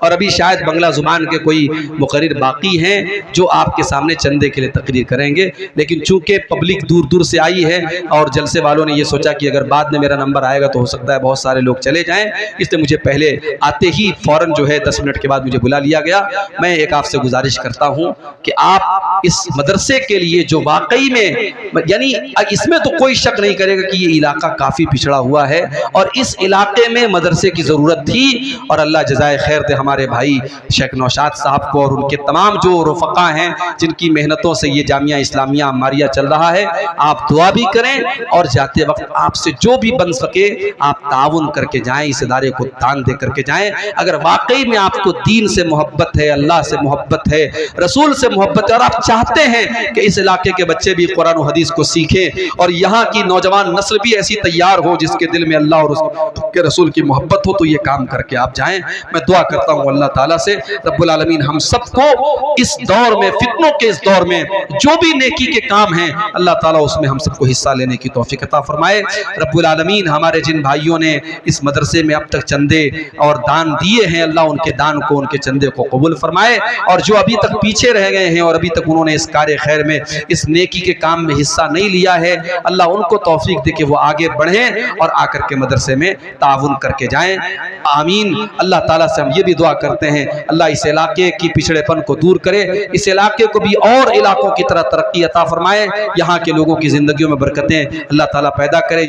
और अभी शायद बंगला ज़ुबान के कोई मुकर्रिर बाकी हैं जो आपके सामने चंदे के लिए तकरीर करेंगे, लेकिन चूंकि पब्लिक दूर दूर से आई है और जलसे वालों ने ये सोचा कि अगर बाद में मेरा नंबर आएगा तो हो सकता है बहुत सारे लोग चले जाएं, इसलिए मुझे पहले आते ही फ़ौरन जो है 10 मिनट के बाद मुझे बुला लिया गया। मैं एक आपसे गुजारिश करता हूँ कि आप इस मदरसे के लिए जो वाकई में, यानी इसमें तो कोई शक नहीं करेगा कि ये इलाका काफ़ी पिछड़ा हुआ है और इस इलाके में मदरसे की ज़रूरत थी और अल्लाह जज़ाए खैर दे। हमारे भाई शेख नौशाद साहब को और उनके तमाम जो रुफ़क़ा हैं जिनकी मेहनतों से ये जामिया इस्लामिया अम्मारिया चल रहा है। आप दुआ भी करें और जाते वक्त आपसे जो भी बन सके आप ताउन करके जाएं, इस इदारे को दान दे करके जाएं। अगर वाकई में आपको दीन से मोहब्बत है, अल्लाह से मोहब्बत है, रसूल से मोहब्बत है और आप चाहते हैं कि इस इलाके के बच्चे भी कुरान और हदीस को सीखें और यहाँ की नौजवान नस्ल भी ऐसी तैयार हो जिसके दिल में अल्लाह और उसके रसूल की मोहब्बत हो, तो ये काम करके आप जाएं। मैं दुआ करता हूँ अल्लाह ताला से रब्बुल आलमीन हम सबको इस दौर में, फितनों के इस दौर में जो भी नेकी के काम हैं अल्लाह ताला उसमें हम सबको हिस्सा लेने की तौफीक अता फरमाए। रब्बुल आलमीन हमारे जिन भाइयों ने इस मदरसे में अब तक चंदे और दान दिए हैं, अल्लाह उनके दान को, उनके चंदे को कबूल फरमाए, और जो अभी तक पीछे रह गए हैं और अभी तक उन्होंने इस कार्य खैर में, इस नेकी के काम में हिस्सा नहीं लिया है, अल्लाह उनको तौफीक दे कि वो आगे बढ़ें और आकर के मदरसे में ताउन करके जाएं। आमीन। अल्लाह ताला से हम ये भी दुआ करते हैं अल्लाह इस इलाके की पिछड़ेपन को दूर करे, इस इलाके को भी और इलाकों की तरह तरक्की अता फरमाए, यहाँ के लोगों की जिंदगियों में बरकतें अल्लाह ताला पैदा करे।